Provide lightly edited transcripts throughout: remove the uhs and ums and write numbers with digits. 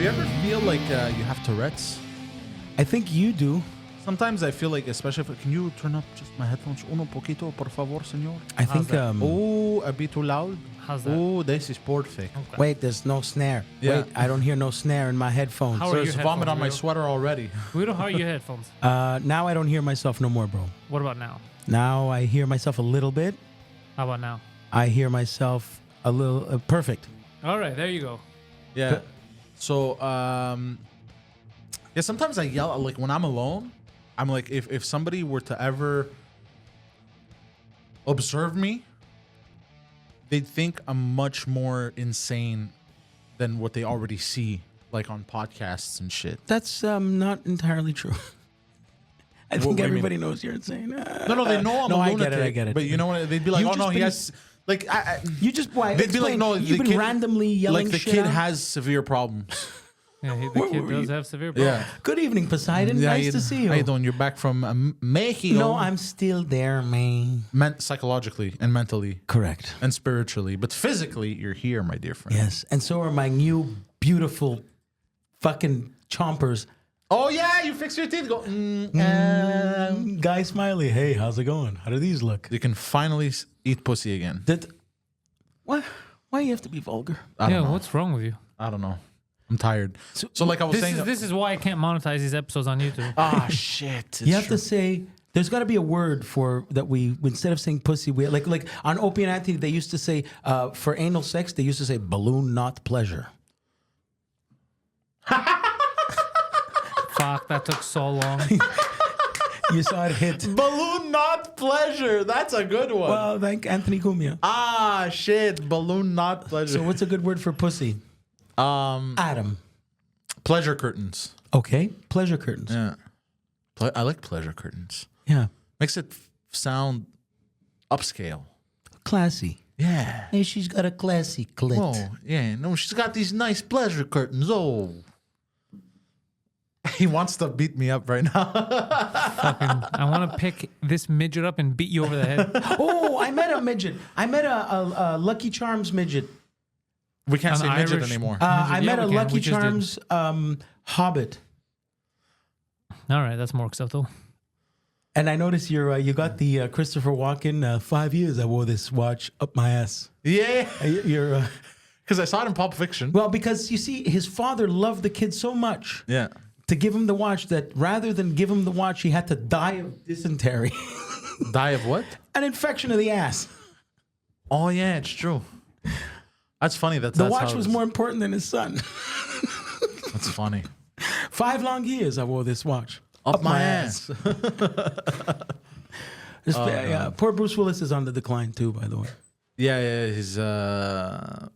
you ever feel like you have Tourette's? I think you do. Sometimes I feel like, especially if... Can you turn up just my headphones? Uno poquito, por favor, señor. I think... Oh, a bit too loud? How's that? Oh, this is perfect. Okay. Wait, there's no snare. Yeah. Wait, I don't hear no snare in my headphones. How are There's your vomit headphones, on my Guido? sweater already. Guido, how are your headphones? Now I don't hear myself no more, bro. What about now? Now I hear myself a little bit. How about now? I hear myself a little... perfect. All right, there you go. Yeah. So, yeah, sometimes I yell, like when I'm alone, I'm like, if somebody were to ever observe me, they'd think I'm much more insane than what they already see, like on podcasts and shit. That's not entirely true. I think What do you everybody knows you're insane. No, they know I'm No, a I lunatic. get it, I get it. But you know what? They'd be like, You've oh no, just he been- has, like, You just... Why? they'd be like, Explain. no, You've the been kid, randomly yelling like the shit kid out? has severe problems. Yeah, the Where kid were does you? have severe problems. Yeah. Good evening, Poseidon. Nice to see you. How you doing? You're back from Mexico. No, I'm still there, man. Psychologically and mentally Correct. and spiritually, but physically, you're here, my dear friend. Yes, and so are my new beautiful fucking chompers. Oh yeah, you fix your teeth. Go. Guy Smiley, hey, how's it going? How do these look? You can finally eat pussy again. What? Why do you have to be vulgar? I don't know. What's wrong with you? I don't know. I'm tired. So like I was saying. This is why I can't monetize these episodes on YouTube. Ah shit. You have to say. There's got to be a word for that. We instead of saying pussy, we like on Opie and Anthony. They used to say for anal sex. They used to say balloon, not pleasure. Fuck, that took so long. You saw it hit. Balloon, not pleasure. That's a good one. Well, thank Anthony Cumia. Ah shit. Balloon, not pleasure. So what's a good word for pussy? Adam. Pleasure curtains. Okay, pleasure curtains. Yeah. I like pleasure curtains. Yeah, Makes it sound upscale. classy. Yeah. Hey, she's got a classy clit. Oh, yeah. No, she's got these nice pleasure curtains. Oh. He wants to beat me up right now. I want to pick this midget up and beat you over the head. Oh, I met a midget. I met a Lucky Charms midget. We can't An say midget Irish- anymore. I Yeah, met a we can. Lucky We just did. Charms hobbit. All right, that's more acceptable. And I noticed you got the Christopher Walken 5 years I wore this watch up my ass. Yeah. You're Because I saw it in Pulp Fiction. well, because you see, his father loved the kid so much Yeah. to give him the watch that rather than give him the watch, he had to die of dysentery, Die of what? an infection of the ass. Oh, yeah, it's true. That's funny. The That's watch how was it is. more important than his son. That's funny. 5 long years I wore this watch. Up my ass. Poor Bruce Willis is on the decline too, by the way. Yeah, his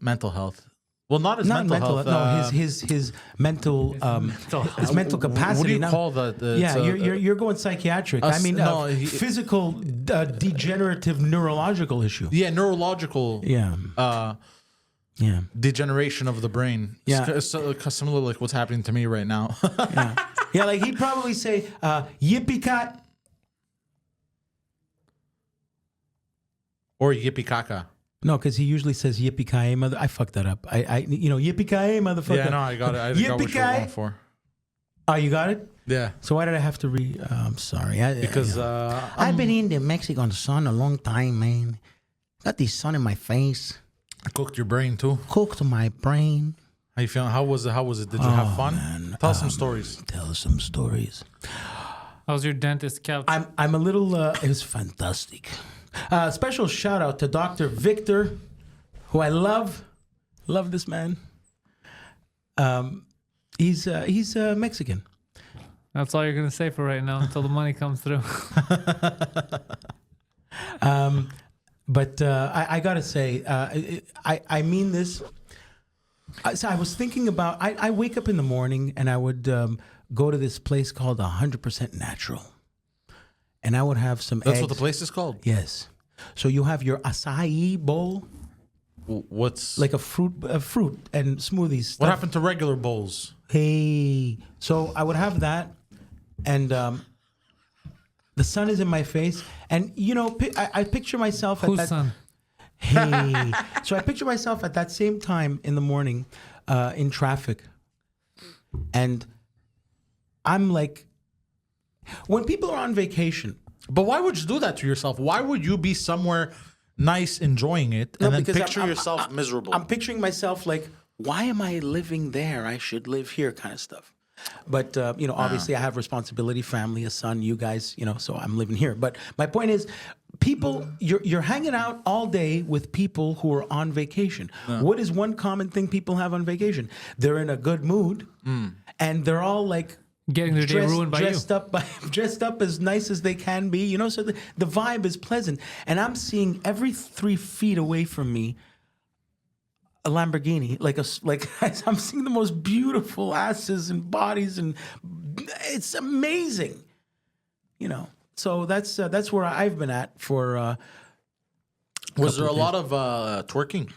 mental health. Well, not his Not mental health. no, his mental his mental capacity. What do you Now- call that? Yeah, you're going psychiatric. I mean, physical, degenerative, neurological issue. Yeah, neurological. Yeah, yeah, Degeneration of the brain. Yeah. Similar like what's happening to me right now. yeah, yeah. Like he'd probably say, "Yippee cat." Or yippee caca. No, because he usually says "Yippee ki mother." I fucked that up. Yippee ki motherfucker. Yeah, no, I got it. I got what you were Yippee-ki-yay. going for. Oh, you got it. Yeah. So why did I have to read? I'm sorry. Because I've been in the Mexican sun a long time, man. Got the sun in my face. I cooked your brain too. Cooked my brain. How you feeling? How was it? Did you have fun? Man, Tell some stories. Tell some stories. How's your dentist couch? I'm a little. It was fantastic. Special shout out to Dr. Victor, who I love. Love this man. He's Mexican. That's all you're gonna say for right now until the money comes through. But I gotta say, I mean this. So I was thinking about. I wake up in the morning and I would go to this place called 100% Natural, and I would have some. That's eggs. what the place is called. Yes. So you have your acai bowl, What's like a fruit and smoothies. what Stuff. happened to regular bowls? Hey, so I would have that, and the sun is in my face, and I picture myself at Whose that. son? Hey, so I picture myself at that same time in the morning, in traffic, And I'm like, when people are on vacation, But why would you do that to yourself? Why would you be somewhere nice enjoying it and then because picture yourself miserable? I'm picturing myself like, why am I living there? I should live here, kind of stuff. But obviously, I have responsibility, family, a son, you guys, so I'm living here. But my point is, people, you're hanging out all day with people who are on vacation. What is one common thing people have on vacation? They're in a good mood, and they're all like Getting their day ruined by dressed up as nice as they can be, so the vibe is pleasant. And I'm seeing every 3 feet away from me a Lamborghini, like I'm seeing the most beautiful asses and bodies, and it's amazing, So that's where I've been at for. Was there a lot of twerking?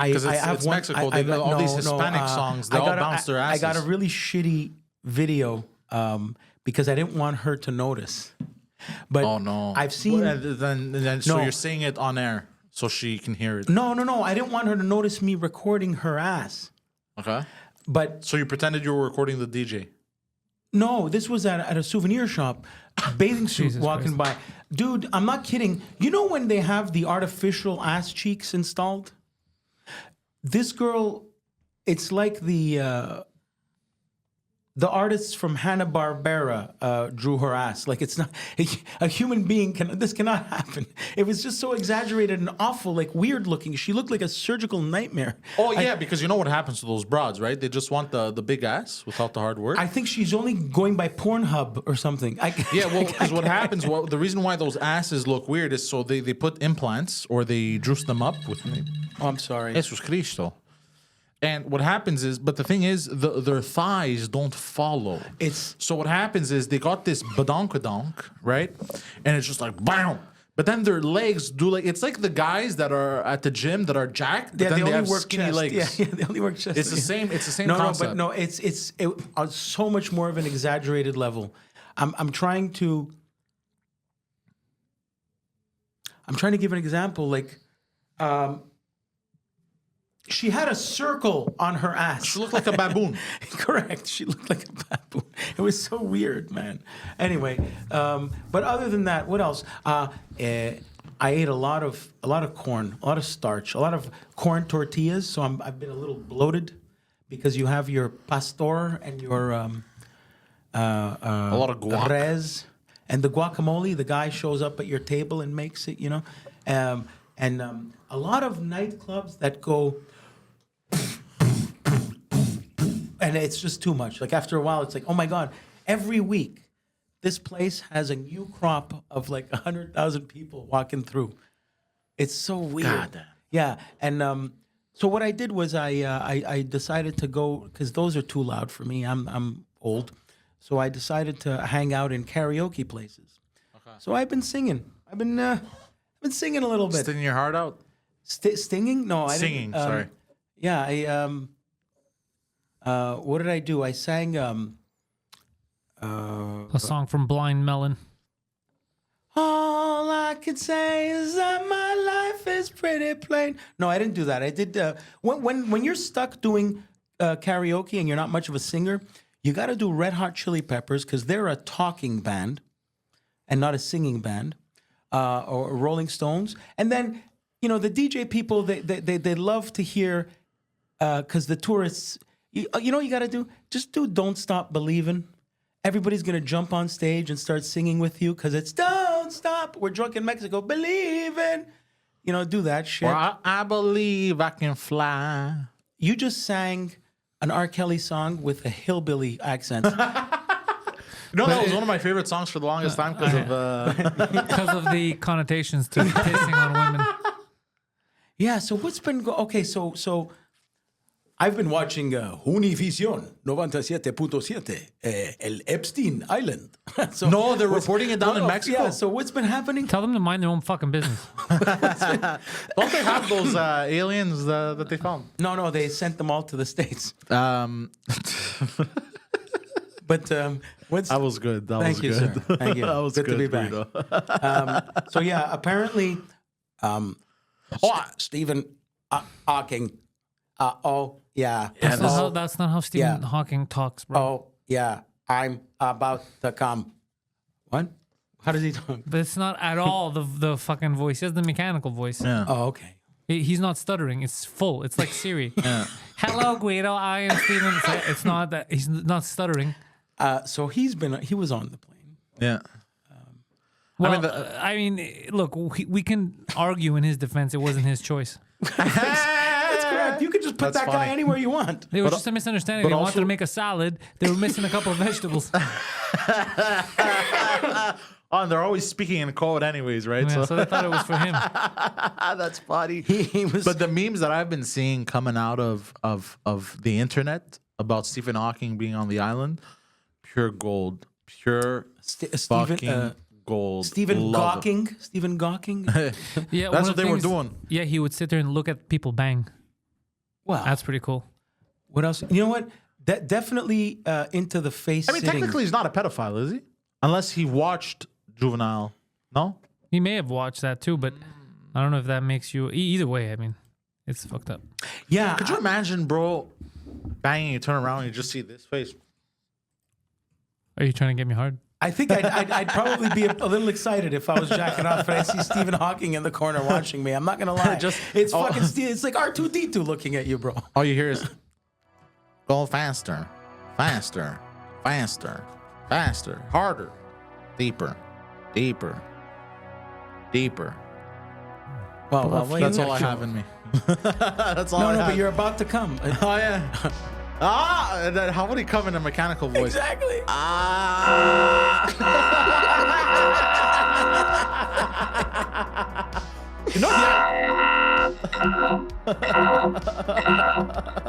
Because it's Mexico. All these Hispanic songs, they all bounce their asses. I got a really shitty video because I didn't want her to notice. But oh no! I've seen. So you're saying it on air so she can hear it. No. I didn't want her to notice me recording her ass. Okay. But so you pretended you were recording the DJ. No, this was at a souvenir shop, bathing suit walking by. Dude, I'm not kidding. You know when they have the artificial ass cheeks installed? This girl, it's like the artists from Hanna-Barbera drew her ass. Like, it's not a human being this cannot happen. It was just so exaggerated and awful, like weird looking. She looked like a surgical nightmare. Oh yeah, because you know what happens to those broads, right? They just want the big ass without the hard work. I think she's only going by Pornhub or something. Because what happens, the reason why those asses look weird is so they put implants or they juice them up with. Oh, I'm sorry. Jesus Cristo. And what happens is, but the thing is, their thighs don't follow. So what happens is they got this badonkadonk, right? And it's just like, bam! But then their legs do it's like the guys that are at the gym that are jacked, but then they have skinny chest. legs. Yeah, they only work chest. It's the same concept. No, it's on so much more of an exaggerated level. I'm trying to give an example, like, she had a circle on her ass. She looked like a baboon. Correct. She looked like a baboon. It was so weird, man. Anyway, but other than that, what else? I ate a lot of corn, a lot of starch, a lot of corn tortillas. So I've been a little bloated because you have your pastor and your a lot of guac. res and the guacamole. The guy shows up at your table and makes it, and a lot of nightclubs that go. And it's just too much. Like, after a while, it's like, oh my God, every week, this place has a new crop of like 100,000 people walking through. It's so weird. God. Yeah. And so what I did was I decided to go, because those are too loud for me. I'm old. So I decided to hang out in karaoke places. Okay. So I've been singing. I've been singing a little bit. Stinging your heart out? Stinging? No, I didn't. Singing, sorry. Yeah, what did I do? I sang a song from Blind Melon. All I can say is that my life is pretty plain. No, I didn't do that. I did when you're stuck doing karaoke and you're not much of a singer, you got to do Red Hot Chili Peppers because they're a talking band and not a singing band, or Rolling Stones. And then the DJ people they love to hear because the tourists. You know what you got to do? Just do Don't Stop Believin'. Everybody's going to jump on stage and start singing with you because it's Don't Stop. We're drunk in Mexico. Believin'. Do that shit. Or I believe I can fly. You just sang an R. Kelly song with a hillbilly accent. No, that was one of my favorite songs for the longest time because of the connotations to pissing on women. Yeah, so what's been... Okay, so... I've been watching Univision 97.7, El Epstein Island. No, they're reporting it down in Mexico. Yeah, so what's been happening? Tell them to mind their own fucking business. Don't they have those aliens that they found? No, they sent them all to the States. But what's... That was good. Thank you, sir. Thank you. That was good to be back. So yeah, apparently, Stephen Hawking Oh, yeah. That's not how Stephen Yeah. Hawking talks, bro. Oh, yeah. I'm about to come. What? How does he talk? But it's not at all the fucking voice. He has the mechanical voice. Yeah. Oh, okay. He's not stuttering. It's full. It's like Siri. Hello, Guido. I am Stephen. It's not that he's not stuttering. So he was on the plane. Yeah. Well, look, we can argue in his defense. It wasn't his choice. That's correct. You could just put That's that guy funny. anywhere you want. It was just a misunderstanding. They wanted to make a salad. They were missing a couple of vegetables. Oh, and they're always speaking in code anyways, right? Yeah, so they thought it was for him. That's funny. He was. But the memes that I've been seeing coming out of the internet about Stephen Hawking being on the island, pure gold, pure fucking gold. Stephen Love Gawking. Stephen Gawking. Yeah, That's what they were doing. Yeah, he would sit there and look at people bang. Wow. That's pretty cool. What else? You know what? That definitely into the face. I mean, technically, he's not a pedophile, is he? Unless he watched Juvenile. No? He may have watched that too, but I don't know if that makes you. Either way, I mean, it's fucked up. Yeah. Could you imagine, bro, banging, you turn around and you just see this face? Are you trying to get me hard? I think I'd probably be a little excited if I was jacking off and I see Stephen Hawking in the corner watching me. I'm not gonna lie. It's fucking it's like R2D2 looking at you, bro. All you hear is, go faster, faster, faster, faster, harder, deeper, deeper, deeper. Well, That's all I have in me. That's all I have. No, but you're about to come. Oh, yeah. And then how would he come in a mechanical voice? Exactly. You know,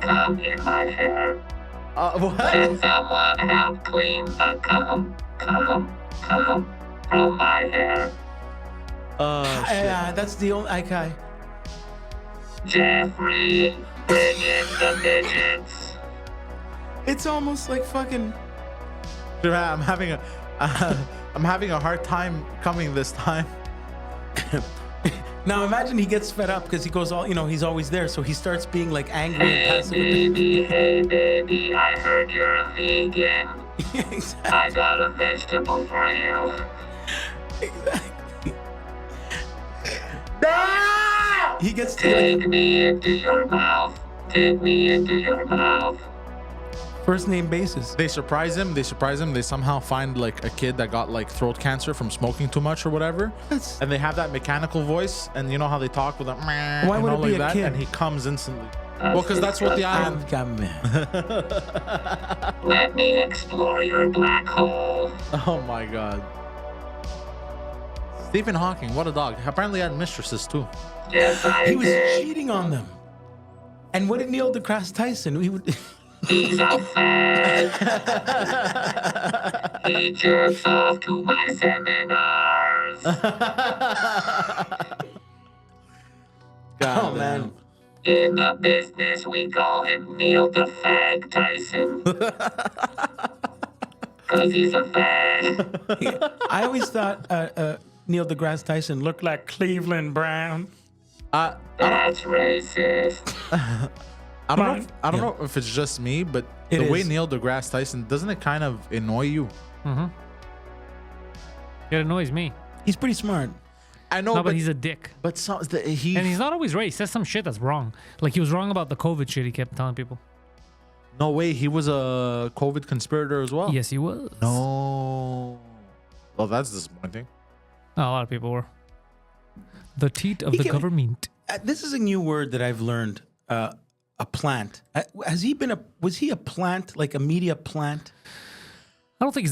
Come in my hair. what? Someone help clean the cum from my hair. Yeah, that's the only okay. Jeffrey, bring in the midgets. It's almost like fucking. Dude, I'm having a hard time coming this time. Now imagine he gets fed up because he goes all, he's always there, so he starts being like angry and Hey passive. baby, I heard you're a vegan. Exactly. I got a vegetable for you. Exactly. He gets to Take me into your mouth. Take me into your mouth. first name basis. They surprise him. They somehow find like a kid that got like throat cancer from smoking too much or whatever. And they have that mechanical voice, and you know how they talk with a meh. Why would it be a that, kid? and he comes instantly. Well, because that's what the island. Let me explore your black hole. Oh my god. Stephen Hawking, what a dog. Apparently had mistresses too. Yes, I He was did. cheating on them. And what did Neil deGrasse Tyson? He would. He's a fan. He jerks off to my seminars. God man. damn. In the business, we call him Neil the Fag Tyson. Because he's a fag. I always thought Neil deGrasse Tyson looked like Cleveland Brown. That's racist. I don't know if it's just me, but It the way is. Neil deGrasse Tyson, doesn't it kind of annoy you? It annoys me. He's pretty smart. I know, No, but he's a dick. but he And he's not always right. He says some shit that's wrong. Like he was wrong about the COVID shit he kept telling people. no way. He was a COVID conspirator as well. Yes, he was. No. Well, that's disappointing. Oh, a lot of people were. The teat of He the can- government. This is a new word that I've learned. A plant. Was he a plant, like a media plant? I don't think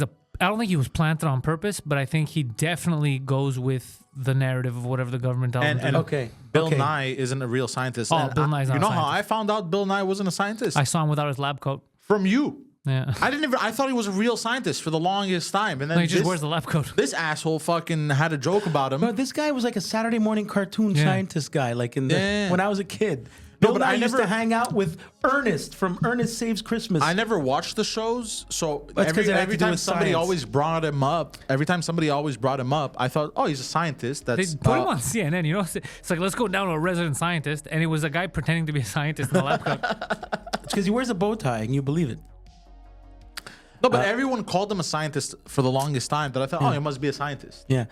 he was planted on purpose, but I think he definitely goes with the narrative of whatever the government tells him to And do. Okay. Bill okay. Nye isn't a real scientist. Oh, And Bill Nye's not You a know how I scientist. found out Bill Nye wasn't a scientist? I saw him without his lab coat. From you. Yeah. I thought he was a real scientist for the longest time. And then No, he just wears the lab coat. this asshole fucking had a joke about him. No, this guy was like a Saturday morning cartoon Yeah. scientist guy, like Yeah. when I was a kid. Bill but Nye I used never- to hang out with Ernest from Ernest Saves Christmas. I never watched the shows, so That's 'cause it had every to do time with somebody science. always brought him up, I thought, oh, he's a scientist. They That's put him on CNN, you know? It's like, let's go down to a resident scientist. And it was a guy pretending to be a scientist in the lab coat. It's because he wears a bow tie and you believe it. no, but everyone called him a scientist for the longest time. That I thought, oh, he must be a scientist. Yeah.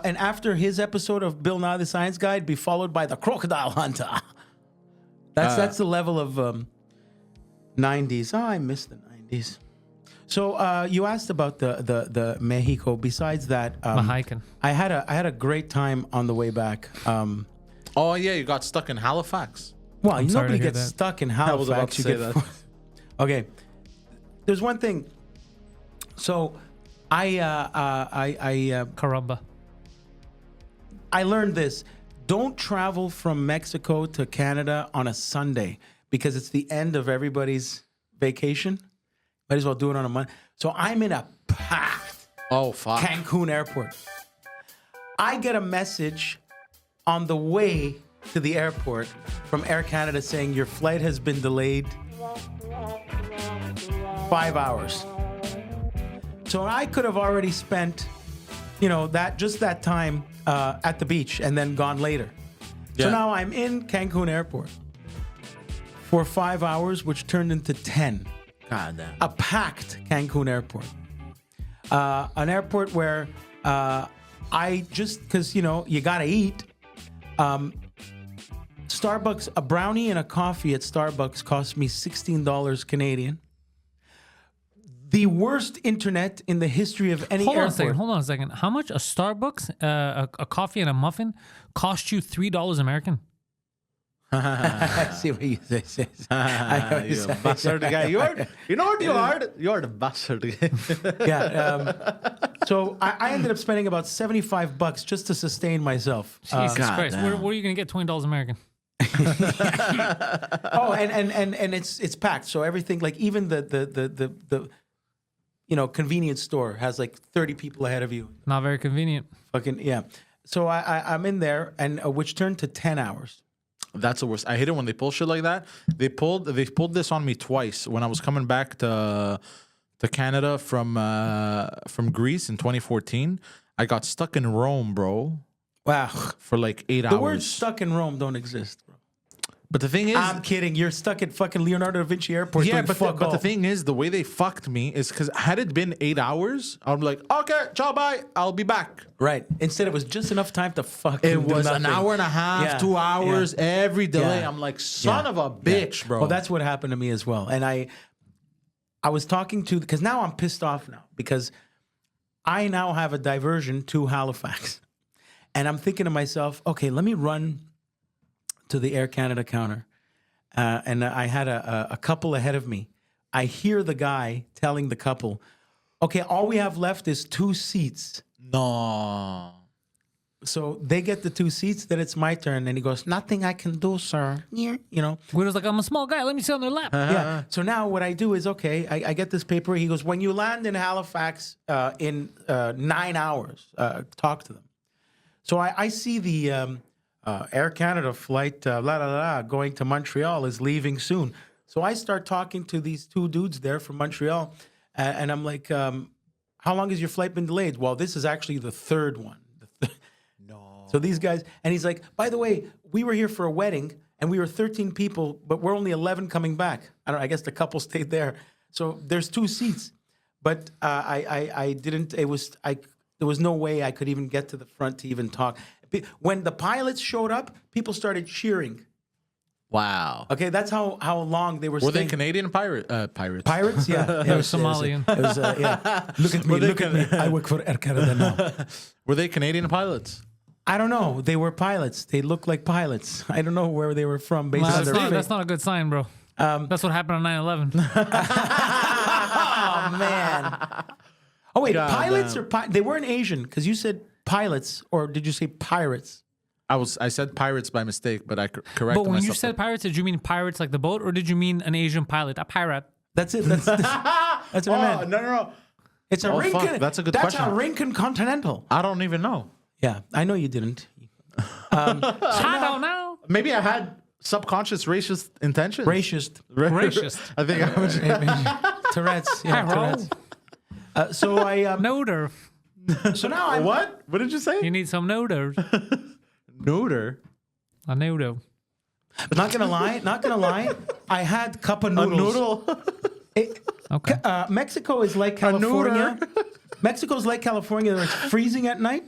And after his episode of Bill Nye the Science Guy, be followed by the Crocodile Hunter. That's the level of 90s. Oh, I miss the 90s. So you asked about the Mexico. Besides that, Hiking. I had a great time on the way back. Oh yeah, you got stuck in Halifax. Well, I'm sorry nobody to hear gets that. stuck in I was about Halifax. to say that. Okay. There's one thing. So I Caramba. learned this. Don't travel from Mexico to Canada on a Sunday because it's the end of everybody's vacation. Might as well do it on a Monday. So I'm in a packed Oh fuck. Cancun airport. I get a message on the way to the airport from Air Canada saying your flight has been delayed 5 hours. So I could have already spent, that time at the beach and then gone later. So Yeah. now I'm in Cancun airport for 5 hours, which turned into 10. God damn. A packed Cancun airport. An airport where because, you got to eat. Starbucks, a brownie and a coffee at Starbucks cost me $16 Canadian. The worst internet in the history of any Hold on airport. a second. How much a Starbucks, a coffee and a muffin cost you $3 American? I see what you say. You bastard guy. You know what you are? You're the bastard guy. Yeah. So I ended up spending about $75 just to sustain myself. Jesus God Christ. damn. Where are you going to get $20 American? Oh, and it's packed. So everything, like even the convenience store has like 30 people ahead of you. Not very convenient. Fucking yeah. So I'm in there, and which turned to 10 hours. That's the worst. I hate it when they pull shit like that. They pulled this on me twice when I was coming back to Canada from Greece in 2014. I got stuck in Rome, bro, Wow. for like 8 hours. The words stuck in Rome don't exist, bro. But the thing is, I'm kidding. You're stuck at fucking Leonardo da Vinci Airport. yeah, doing but fuck the all. thing is, the way they fucked me is because had it been 8 hours, I'm like, okay, ciao, bye, I'll be back. Right. Instead, it was just enough time to fucking It do was an nothing. hour and a half, Yeah, 2 hours, yeah. every delay. Yeah. I'm like, son Yeah. of a bitch, bro. Well, that's what happened to me as well. And I was talking to, because now I'm pissed off now because I now have a diversion to Halifax. And I'm thinking to myself, okay, let me run to the Air Canada counter. And I had a couple ahead of me. I hear the guy telling the couple, okay, all we have left is 2 seats. no. So they get the 2 seats, then it's my turn. And he goes, nothing I can do, sir. Guido's like, I'm a small guy. Let me sit on their lap. Yeah. So now what I do is, okay, I get this paper. He goes, when you land in Halifax in 9 hours, talk to them. So I see the Air Canada flight, going to Montreal is leaving soon. So I start talking to these 2 dudes there from Montreal. And I'm like, how long has your flight been delayed? Well, this is actually the 3rd one. No. So these guys, and he's like, by the way, we were here for a wedding and we were 13 people, but we're only 11 coming back. I guess the couple stayed there. So there's 2 seats. But I didn't, there was no way I could even get to the front to even talk. When the pilots showed up, people started cheering. Wow. Okay, that's how long they were Were they staying. Canadian pirates? Pirates? Yeah. They were Somalian. It was, yeah. Look at me, look at me. I work for Air Canada now. Were they Canadian pilots? I don't know. They were pilots. They looked like pilots. I don't know where they were from based on their face. That's not a good sign, bro. That's what happened on 9/11. Oh, man. Oh, wait. God Pilots damn. or they weren't Asian because you said pilots, or did you say pirates? I said pirates by mistake, but I corrected But when myself. you said pirates, did you mean pirates like the boat, or did you mean an Asian pilot, a pirate? That's it. That's what I meant. no. It's a Oh, Rincon. fuck. That's a good That's question. a Rincon Continental. I don't even know. Yeah, I know you didn't. I don't know. Maybe I had subconscious racist intentions. Racist. Racist. I think I was. Tourette's. Yeah, Hello. Tourette's. So I Noder. so now I What? What did you say? You need some noder. Noder. A nodo. not gonna lie. I had cup of A noodles. noodle. Okay. Mexico is like California. Mexico's like California, where it's freezing at night.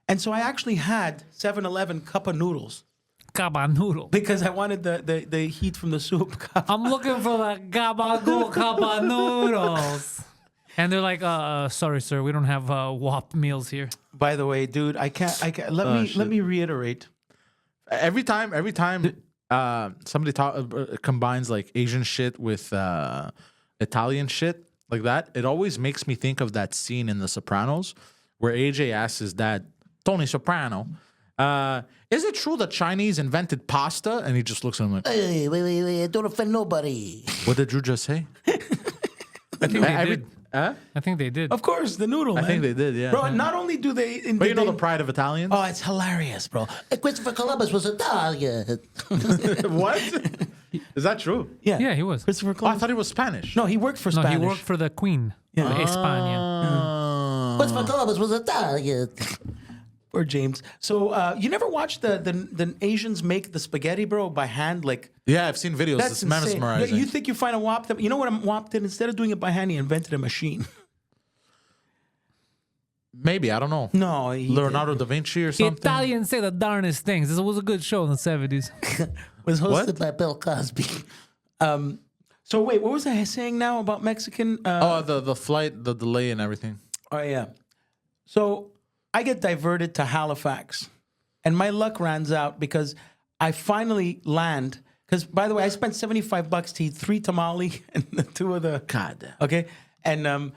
And so I actually had 7-Eleven cup of noodles Kaba noodle. because I wanted the heat from the soup. I'm looking for the gabagool kaba noodles. And they're like, sorry, sir, we don't have WAP meals here. By the way, dude, I can't. Let me reiterate. Every time somebody combines like Asian shit with Italian shit like that, it always makes me think of that scene in The Sopranos where AJ asks his dad, Tony Soprano, is it true that Chinese invented pasta? And he just looks at him like, Hey, wait, don't offend nobody. what did you just say? I think they did. Huh? I think they did. Of course, the noodle. I man. think they did, yeah. Bro, not only do they, But you know the pride of Italians? oh, it's hilarious, bro. Christopher Columbus was Italian. What? Is that true? Yeah, he was. Christopher Oh, I Columbus. thought he was Spanish. No, he worked for No, Spanish. he worked for the Queen Yeah. of España. Christopher Columbus was Italian. Or James. So you never watched the Asians make the spaghetti, bro, by hand? Like Yeah, I've seen videos. that's It's insane. mesmerizing. You think you find a wop? You know what a wop did? Instead of doing it by hand, he invented a machine. Maybe, I don't know. No, he Leonardo da Vinci or The something? Italians say the darnest things. This was a good show in the 70s. was hosted. Hosted by Bill Cosby. So wait, what was I saying now about Mexican? The flight, the delay and everything. Oh yeah. So I get diverted to Halifax, and my luck runs out because I finally land. Because by the way, I spent $75 to eat 3 tamale and the 2 of the. God. Okay, and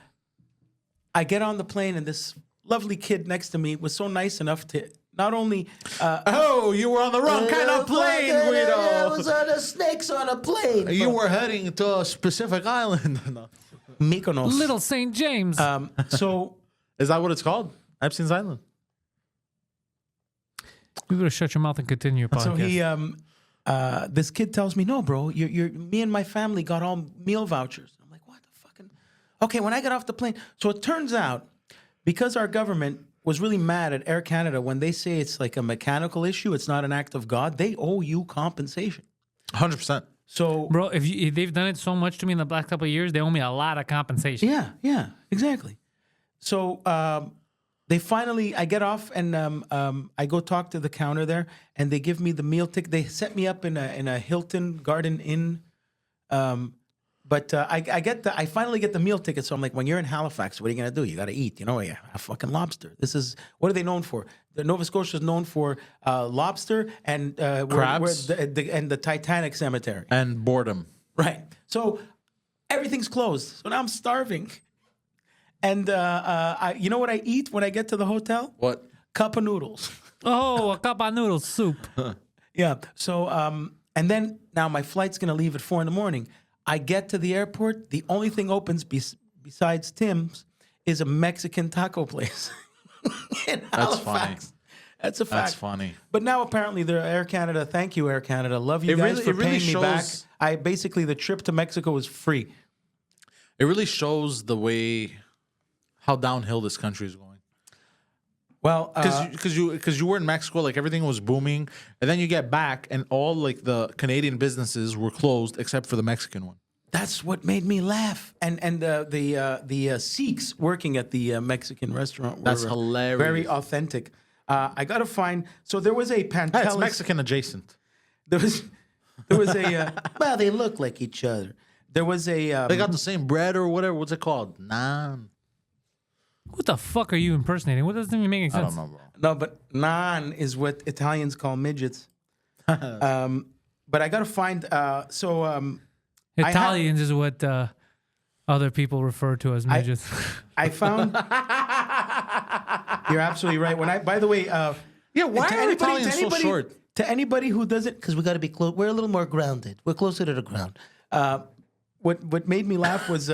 I get on the plane, and this lovely kid next to me was so nice enough to not only. Oh, you were on the wrong kind of plane, I Guido. was on the snakes on a plane. You were heading to a specific island. No. Mykonos. Little St. James. So Is that what it's called? Epstein's Island. You gotta shut your mouth and continue your podcast. so he this kid tells me, no, bro, me and my family got all meal vouchers. I'm like, what the fucking? Okay, when I got off the plane, so it turns out because our government was really mad at Air Canada when they say it's like a mechanical issue, it's not an act of God. They owe you compensation. 100%. So Bro, if they've done it so much to me in the last couple of years, they owe me a lot of compensation. yeah, exactly. So they finally, I get off and I go talk to the counter there, and they give me the meal ticket. They set me up in a Hilton Garden Inn, but I finally get the meal ticket. So I'm like, when you're in Halifax, what are you gonna do? You gotta eat, you know? Yeah, a fucking lobster. This is what are they known for? The Nova Scotia is known for lobster and Crabs. and the Titanic Cemetery. And boredom. Right. So everything's closed. So now I'm starving. And you know what I eat when I get to the hotel? What? Cup of noodles. Oh, a cup of noodle soup. Yeah. So and then now my flight's gonna leave at 4 a.m. I get to the airport. The only thing opens besides Tim's is a Mexican taco place. in That's Halifax. funny. That's a fact. That's funny. But now apparently they're Air Canada. Thank you, Air Canada. Love you It guys really- for it really paying me back. shows- Basically the trip to Mexico was free. It really shows the way how downhill this country is going. Well, Because you were in Mexico, like everything was booming, and then you get back, and all like the Canadian businesses were closed except for the Mexican one. that's what made me laugh. And the Sikhs working at the Mexican restaurant were That's hilarious. very authentic. I gotta find. So there was a Pantelis. Hey, it's Mexican adjacent. There was a. Well, they look like each other. There was a. They got the same bread or whatever. What's it called? Naan. What the fuck are you impersonating? What doesn't even make any I sense? don't know, bro. No, but naan is what Italians call midgets. But I gotta find. Italians is what other people refer to as midgets. I found. You're absolutely right. By the way, Yeah, why are Italians so short? To anybody who doesn't, Because we got to be close. We're a little more grounded. We're closer to the ground. what made me laugh was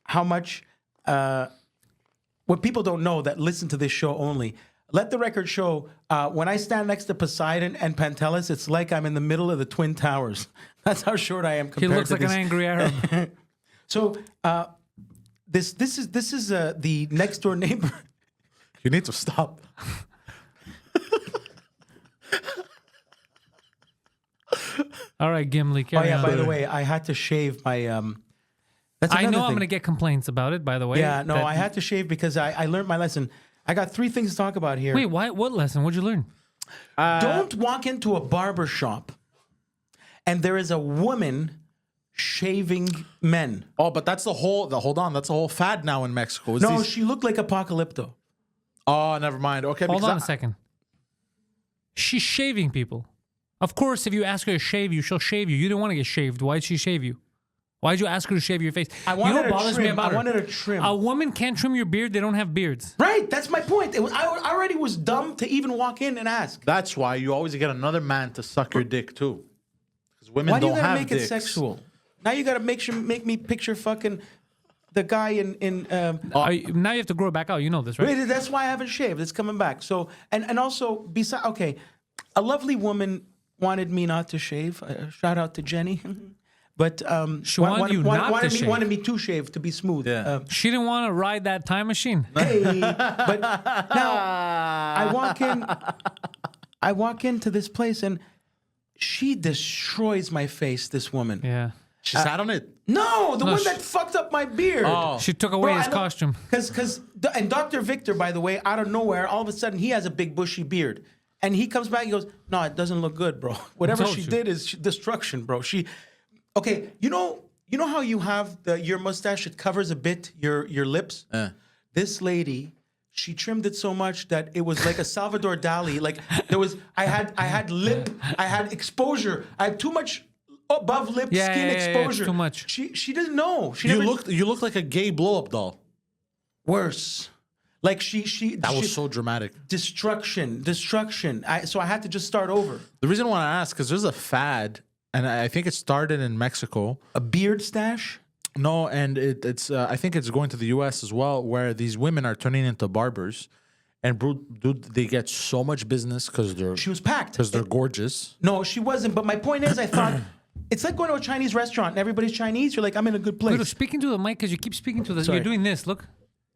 how much what people don't know that listen to this show only. let the record show, when I stand next to Poseidon and Pantelis, it's like I'm in the middle of the Twin Towers. That's how short I am He compared looks to like this. an angry Arab. So this is the next door neighbor. You need to stop. All right, Gimli. Oh Carry yeah, on. by the way, I had to shave my. That's I know another I'm thing. going to get complaints about it. By the way. Yeah, no, that- I had to shave because I learned my lesson. I got 3 things to talk about here. Wait, why? What lesson? What'd you learn? Don't walk into a barber shop and there is a woman shaving men. Oh, but that's hold on, that's a whole fad now in Mexico. It's No, these- she looked like Apocalypto. oh, never mind. Okay, Hold because on a second. She's shaving people. Of course, if you ask her to shave you, she'll shave you. You didn't want to get shaved. Why'd she shave you? Why'd you ask her to shave your face? I You wanted know what a bothers me trim. about I her? wanted a trim. A woman can't trim your beard. They don't have beards. Right, that's my point. I already was dumb to even walk in and ask. That's why you always get another man to suck your dick too. Because women Why do you don't gotta have make dicks. it sexual? Now you gotta make me picture fucking the guy in. Now you have to grow it back out. You know this, right? Wait, that's why I haven't shaved. It's coming back. So and also besides, okay, a lovely woman wanted me not to shave. Shout out to Jenny. But She wanted you not to shave. wanted me to shave to be smooth. Yeah. She didn't want to ride that time machine. Hey, but now I walk into this place and she destroys my face. This woman. Yeah. She sat on it. No, the one that fucked up my beard. Oh. She took away his costume. Because and Dr. Victor, by the way, out of nowhere, all of a sudden he has a big bushy beard. And he comes back and goes, no, it doesn't look good, bro. Whatever told she you. did is destruction, bro. Okay, you know how you have your mustache, it covers a bit your lips? This lady, she trimmed it so much that it was like a Salvador Dali. Like I had exposure. I had too much above lip Yeah, skin yeah, yeah, exposure. it's too much. She didn't know. You looked like a gay blow up doll. worse. Like That was so dramatic. destruction. So I had to just start over. The reason why I ask because there's a fad, and I think it started in Mexico. A beard stash? No, and it's I think it's going to the U.S. as well, where these women are turning into barbers, and dude, they get so much business because She was packed. they're gorgeous. No, she wasn't. But my point is, I thought it's like going to a Chinese restaurant and everybody's Chinese. You're like, I'm in a good place. Guido, speaking to the mic because you keep speaking to the. Sorry. You're doing this. Look.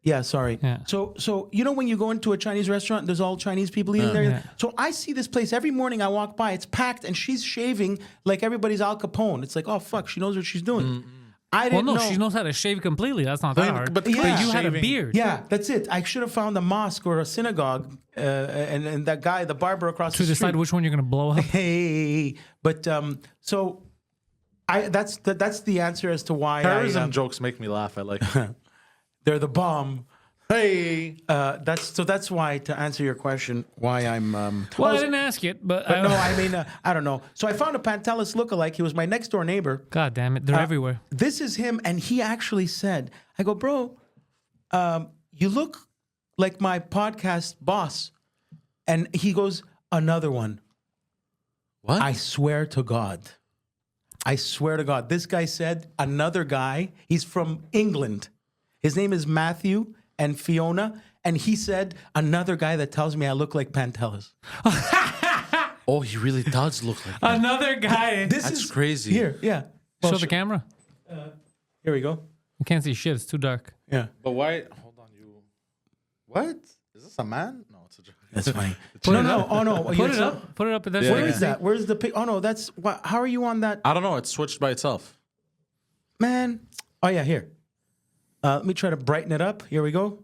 Yeah, sorry. Yeah. So you know when you go into a Chinese restaurant, there's all Chinese people eating there. Yeah. So I see this place every morning. I walk by, it's packed, and she's shaving like everybody's Al Capone. It's like, oh fuck, she knows what she's doing. I Well, didn't no, know. she knows how to shave completely. That's not that hard. but But yeah. you had a Shaving. beard. Yeah, that's it. I should have found a mosque or a synagogue, and that guy, the barber across To the decide street. which one you're gonna blow up. Hey, but so that's the answer as to why Terrorism jokes make me laugh. I like. they're the bomb. Hey, That's why, to answer your question, why I'm. Well, I didn't ask it, but no, I mean, I don't know. So I found a Pantelis lookalike. He was my next door neighbor. God damn it, they're everywhere. This is him, and he actually said, "I go, bro, you look like my podcast boss," and he goes, "Another one." what? I swear to God. This guy said, another guy, he's from England. His name is Matthew and Fiona. And he said, another guy that tells me I look like Pantelis. Oh, he really does look like that. Another guy. That's crazy. Here, yeah. Show the camera. Here we go. I can't see shit. It's too dark. Yeah. But why? Hold on, you. What? Is this a man? No, it's a joke. That's funny. Put it no. up. Oh, no. Put it up. Put it up. That's Yeah, Where what is that? Where's the pic? Oh, no. That's. How are you on that? I don't know. It switched by itself. Man. Oh, yeah, here. Let me try to brighten it up. Here we go.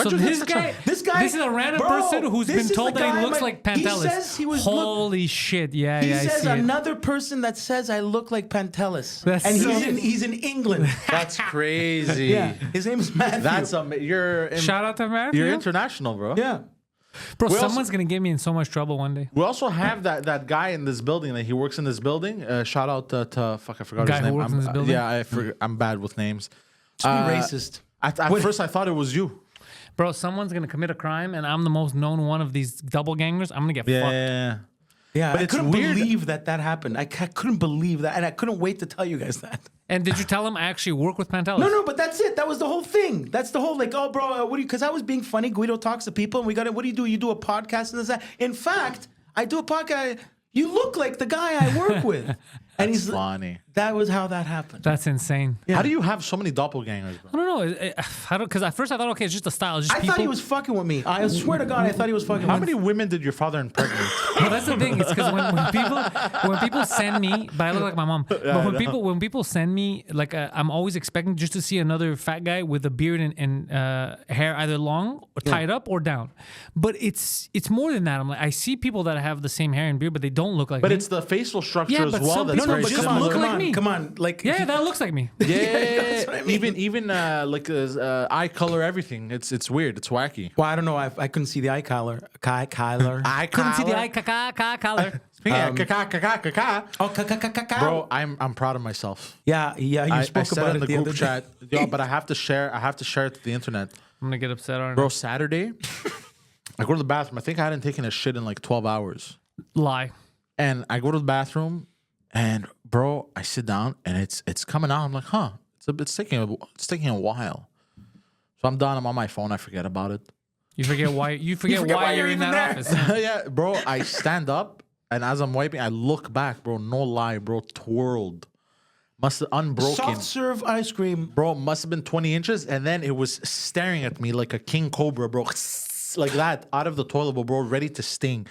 So this guy, This guy. this is a random Bro, person who's this been is told the that guy he looks my- like Pantelis. He says he was. Holy shit! Yeah, He yeah, I says see it. another person that says I look like Pantelis, That's and so- he's in England. That's crazy. Yeah, his name's Matthew. That's you're Shout out to Matthew. you're international, bro. yeah. Bro, We also- someone's gonna get me in so much trouble one day. We also have that guy in this building. That he works in this building. Shout out to fuck, I forgot Guy his who name. works in this building? Yeah, I'm bad with names. Just be racist. At first, I thought it was you. Bro, someone's gonna commit a crime, and I'm the most known one of these double gangers. I'm gonna get fucked. Yeah. Yeah, But I it's couldn't weird. believe that happened. I couldn't believe that, and I couldn't wait to tell you guys that. And did you tell him I actually work with Pantelis? No, but that's it. That was the whole thing. That's the whole like, oh, bro, what do you? Because I was being funny. Guido talks to people, and we got it. What do? You do a podcast and this that. In fact, I do a podcast. You look like the guy I work with, and he's funny. That was how that happened. That's insane. How do you have so many doppelgangers, bro? I don't know. I don't because at first I thought, okay, it's just a style. It's just I people. thought he was fucking with me. I swear to God, I thought he was fucking How with me. many women did your father impregnate? No, that's the thing. It's because when people send me, but I look like my mom. But when people send me, like I'm always expecting just to see another fat guy with a beard and hair either long or tied up or down. But it's more than that. I'm like I see people that have the same hair and beard, but they don't look like But me. it's the facial structure Yeah, as but well. some That's people very just similar. look like me. Come on, like yeah, that looks like me. Yeah, even like eye color, everything. It's weird. It's wacky. Well, I don't know. I couldn't see the eye collar. Kyler. I Couldn't see the eye color. Oh, Bro, I'm proud of myself. Yeah. You I spoke said about in it the the other group day. chat. Yo, but I have to share it to the internet. I'm gonna get upset, aren't Bro, Saturday, I go to the bathroom. I think I hadn't taken a shit in like 12 hours. I? Lie. And I go to the bathroom, and bro, I sit down, and it's coming out. I'm like, huh, it's taking a while. So I'm done. I'm on my phone. I forget about it. You forget why you're in even that there. office. Yeah, bro. I stand up, and as I'm wiping, I look back, bro. No lie, bro. Twirled, must have unbroken. Soft serve ice cream. Bro, must have been 20 inches, and then it was staring at me like a king cobra, bro, like that out of the toilet, bro, ready to sting.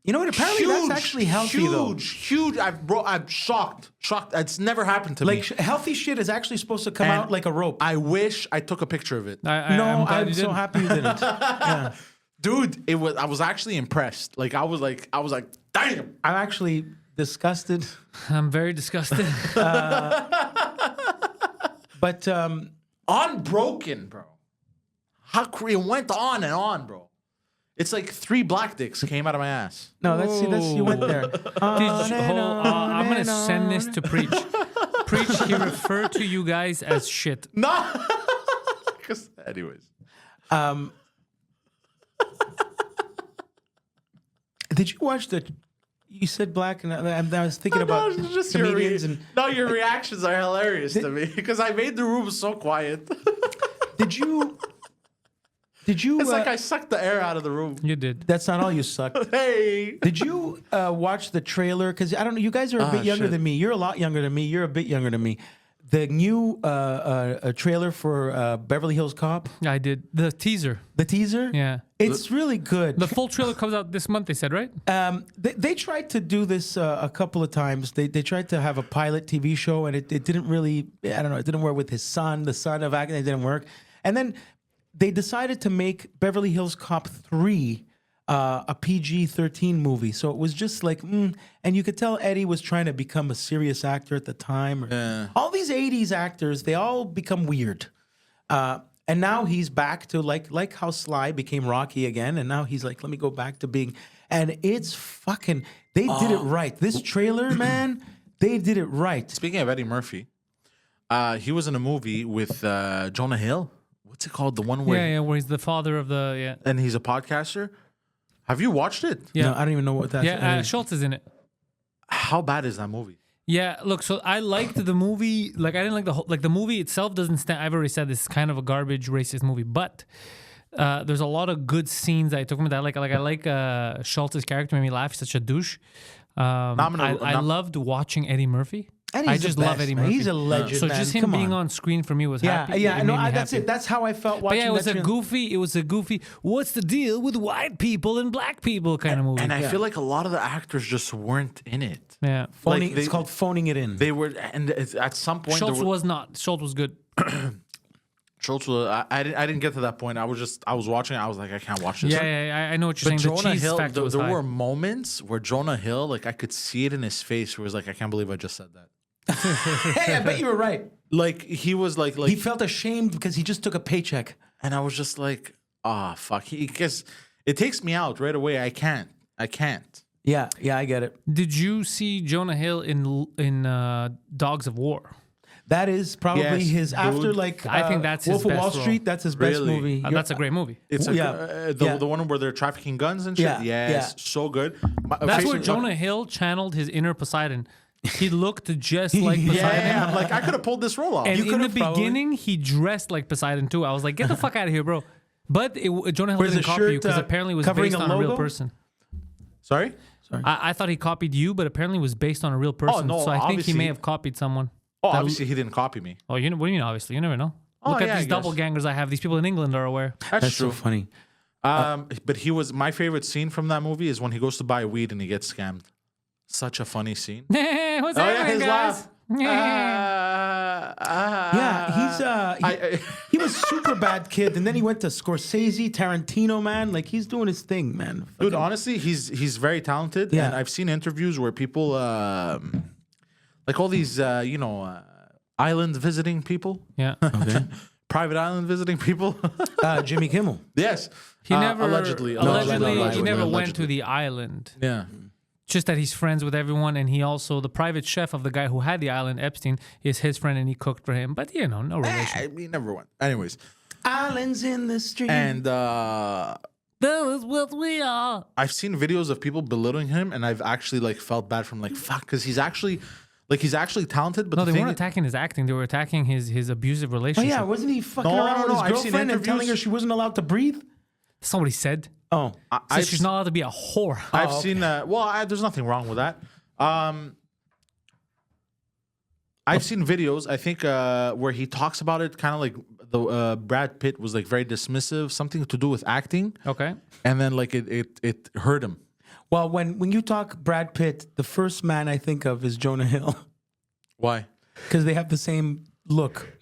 You know what? Apparently that's actually healthy, though. Huge. I'm shocked. It's never happened to me. Like healthy shit is actually supposed to come And out like a rope. I wish I took a picture of it. No, I'm glad I'm you so didn't. happy you didn't. Yeah. Dude, I was actually impressed. Like I was like, damn. I'm actually disgusted. I'm very disgusted. But Unbroken, bro. It went on and on, bro. It's like 3 black dicks came out of my ass. no, that's you went there. I'm gonna send this to Preach. Preach, he referred to you guys as shit. No. Anyways. Did you watch you said black, and I was thinking about comedians and. your reactions are hilarious to me because I made the room so quiet. Did you? It's like I sucked the air out of the room. You did. That's not all you sucked. Hey. Did you watch the trailer? Because I don't know. You guys are a bit younger shit. than me. You're a lot younger than me. You're a bit younger than me. The new trailer for Beverly Hills Cop, I did. The teaser. the teaser. Yeah. It's really good. The full trailer comes out this month, they said, right? They tried to do this a couple of times. They tried to have a pilot TV show, and it didn't really. I don't know. It didn't work with his son. The son of acting. It didn't work. And then they decided to make Beverly Hills Cop 3 a PG-13 movie. So it was just like, and you could tell Eddie was trying to become a serious actor at the time. All these 80s actors, they all become weird. And now he's back to like how Sly became Rocky again. And now he's like, let me go back to being. And it's fucking, they did it right. This trailer, man, they did it right. Speaking of Eddie Murphy, he was in a movie with Jonah Hill. What's it called? The one where Where he's the father of the and he's a podcaster. Have you watched it? Yeah. No, I don't even know what that is. Schultz is in it. How bad is that movie? Yeah, look, so I liked the movie. Like, I didn't like the whole, like the movie itself doesn't stand. I've already said this is kind of a garbage racist movie, but there's a lot of good scenes I took from it. I like Schultz's character made me laugh. He's such a douche. I loved watching Eddie Murphy. And I he's the just love best, Eddie man. Murphy. He's a legend, So man. just him Come being on. on screen for me was happy. Yeah, It no, made me that's happy. it. That's how I felt But watching yeah, it was that a goofy. It was a goofy. What's the deal with white people and black people kind of movie? And I feel like a lot of the actors just weren't in it. yeah, Phoning, like it's called phoning it in. They were, and at some point, Schultz was not. Schultz was good. Schultz was. I didn't get to that point. I was watching. I was like, I can't watch this. Yeah, I know what you're But saying. The Jonah cheese Hill, factor was there high. were moments where Jonah Hill, like I could see it in his face, where he was like, I can't believe I just said that. Hey, I bet you were right. Like he was like He felt ashamed because he just took a paycheck. and I was just like, fuck. Because it takes me out right away. I can't. Yeah, I get it. Did you see Jonah Hill in Dogs of War? That is probably Yes, his after dude. like I think that's Wolf his of Wall best role. Street. That's his best Really? movie. That's a great movie. It's the one where they're trafficking guns and shit. Yeah, Yes, yeah. so good. That's where Jonah Hill channeled his inner Poseidon. He looked just like Poseidon. Yeah, I'm like I could have pulled this role off. And You in the could've probably- beginning, he dressed like Poseidon too. I was like, get the fuck out of here, bro. But Jonah Hill Where's didn't the copy you shirt, because apparently it was covering based a on a real logo? person. Sorry. I thought he copied you, but apparently it was based on a real person. no, so I think he obviously- may have copied someone. Oh, obviously he didn't copy me. Oh, what do you mean? Obviously, you never know. Oh, Look yeah, at I these guess. doppelgangers I have. These people in England are aware. That's so true. funny. But he was my favorite scene from that movie is when he goes to buy weed and he gets scammed. Such a funny scene. What's Oh, yeah, happening, his guys? laugh. Yeah, he was super bad kid, and then he went to Scorsese, Tarantino, man. Like he's doing his thing, man. Dude, honestly, he's very talented. Yeah. And I've seen interviews where people, like all these, island visiting people, Yeah. private island visiting people. Jimmy Kimmel. Yes. He never Allegedly. he Allegedly. never went Allegedly. to the island. Yeah. Just that he's friends with everyone, and he also the private chef of the guy who had the island, Epstein, is his friend, and he cooked for him. But no relation. He never went. Anyways. Islands in the street. And That is what we are. I've seen videos of people belittling him, and I've actually like felt bad from like fuck, because he's actually talented. But No, the they thing weren't attacking his acting; they were attacking his abusive oh relationship. yeah, wasn't he fucking No, around no, with no, his I've seen girlfriend and telling her interviews. she wasn't allowed to breathe? Somebody said. Oh, So she's not allowed to be a whore. I've seen there's nothing wrong with that. I've seen videos, I think, where he talks about it, kind of like the Brad Pitt was like very dismissive, something to do with acting, Okay. and then like it hurt him. well, when you talk Brad Pitt, the first man I think of is Jonah Hill Why? because they have the same look.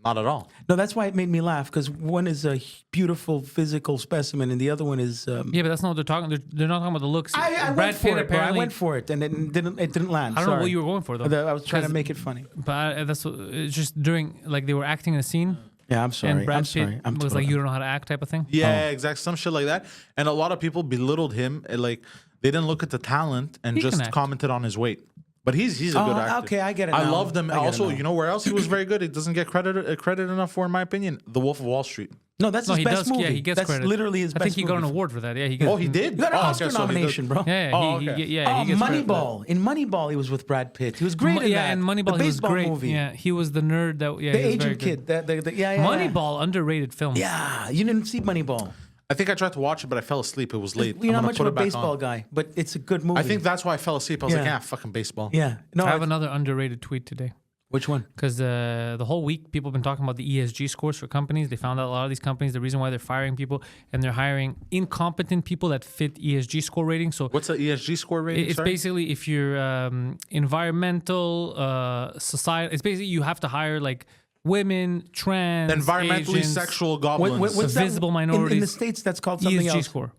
Not at all. No, that's why it made me laugh because one is a beautiful physical specimen and the other one is. Yeah, but that's not what they're talking. They're not talking about the looks. I went for it, bro. I went for it, and it didn't land. I don't know Sorry. what you were going for though. I was trying to 'Cause- make it funny. But that's it's just during like they were acting in a scene, Yeah, I'm sorry. and Brad I'm Pitt sorry. I'm was like, "You don't know how to act," type of thing. Yeah, exactly. Some shit like that. And a lot of people belittled him. And, like they didn't look at the talent and He can just act. commented on his weight. But he's a good actor. okay, I get it I now. loved him. I get it Also, now. you know where else he was very good? He doesn't get credit enough for, in my opinion. The Wolf of Wall Street. No, that's No, his he best does. movie. Yeah, he gets that's credit. literally his I best think he got an movie. award for that. Yeah, he got. Oh, he did. He got an Oh, Oscar okay, so he did. nomination, bro. Yeah, Oh, he okay. gets credit for that. Moneyball. In Moneyball, he was with Brad Pitt. He was great in Yeah, that. and Moneyball the he was baseball great. movie. Yeah, he was the nerd that. Yeah, The he was very Asian good. kid. Yeah. Moneyball, underrated film. Yeah, you didn't see Moneyball. I think I tried to watch it, but I fell asleep. It was late. You're not I'm gonna much put of a it back baseball on. guy, but it's a good movie. I think that's why I fell asleep. I was like, Yeah. yeah, fucking baseball. Yeah. No, I have another underrated tweet today. which one? Because the whole week people have been talking about the ESG scores for companies. They found out a lot of these companies, the reason why they're firing people and they're hiring incompetent people that fit ESG score ratings. So What's the ESG score rating? it's Sorry? basically if you're environmental, society. It's basically you have to hire like women, trans, environmentally Asians, sexual goblins. What's that? Visible In the minorities. States, that's called something ESG else. score.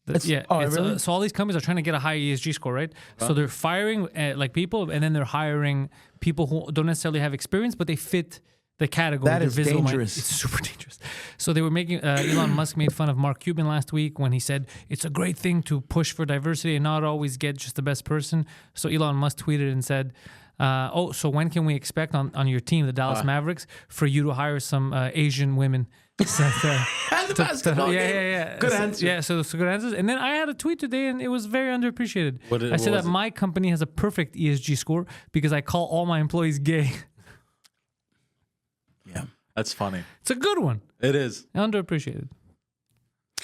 Really? So all these companies are trying to get a high ESG score, right? So they're firing like people, and then they're hiring people who don't necessarily have experience, but they fit the category. That They're is visible dangerous. It's super dangerous. So they were making Elon Musk made fun of Mark Cuban last week when he said it's a great thing to push for diversity and not always get just the best person. So Elon Musk tweeted and said, so when can we expect on your team, the Dallas Mavericks, for you to hire some Asian women? So, And the basketball game. yeah. Good So- answer. Yeah, so good answers. And then I had a tweet today, and it was very underappreciated. What I said was that it? my company has a perfect ESG score because I call all my employees gay. Yeah. That's funny. It's a good one. It is. Underappreciated.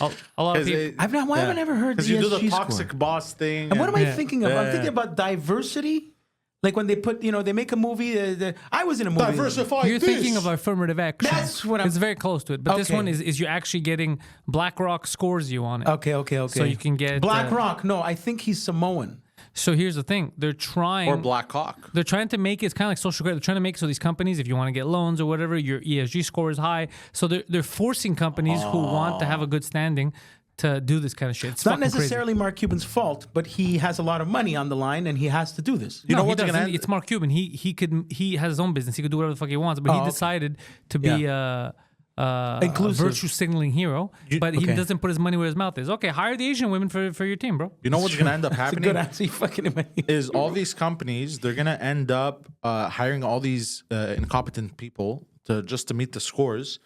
A lot of people. Why haven't I ever heard Because you do the ESG toxic score? boss thing. And what am I Yeah. thinking of? I'm Yeah. thinking about diversity. Like when they put, they make a movie. I was in a movie. Diversify You're this. thinking of affirmative action. That's what I'm- It's very close to it. But this Okay. one is you're actually getting BlackRock scores you on it. Okay. So you can get Black Rock. No, I think he's Samoan. So here's the thing: they're trying. Or Black Hawk. They're trying to make it, it's kind of like social credit. They're trying to make it so these companies, if you want to get loans or whatever, your ESG score is high. So they're forcing companies who want to have a good standing to do this kind of shit. It's Not fucking crazy. necessarily Mark Cuban's fault, but he has a lot of money on the line and he has to do this. You know he what they're doesn't. gonna end? It's Mark Cuban. He has his own business. He could do whatever the fuck he wants. But he okay. decided to be Inclusive. virtue signaling hero, but he doesn't put his money where his mouth is. Okay, hire the Asian women for your team, bro. You know what's going to end up That's a happening? good answer. You fucking Is all these companies, they're going to end up hiring all these incompetent people to meet the scores.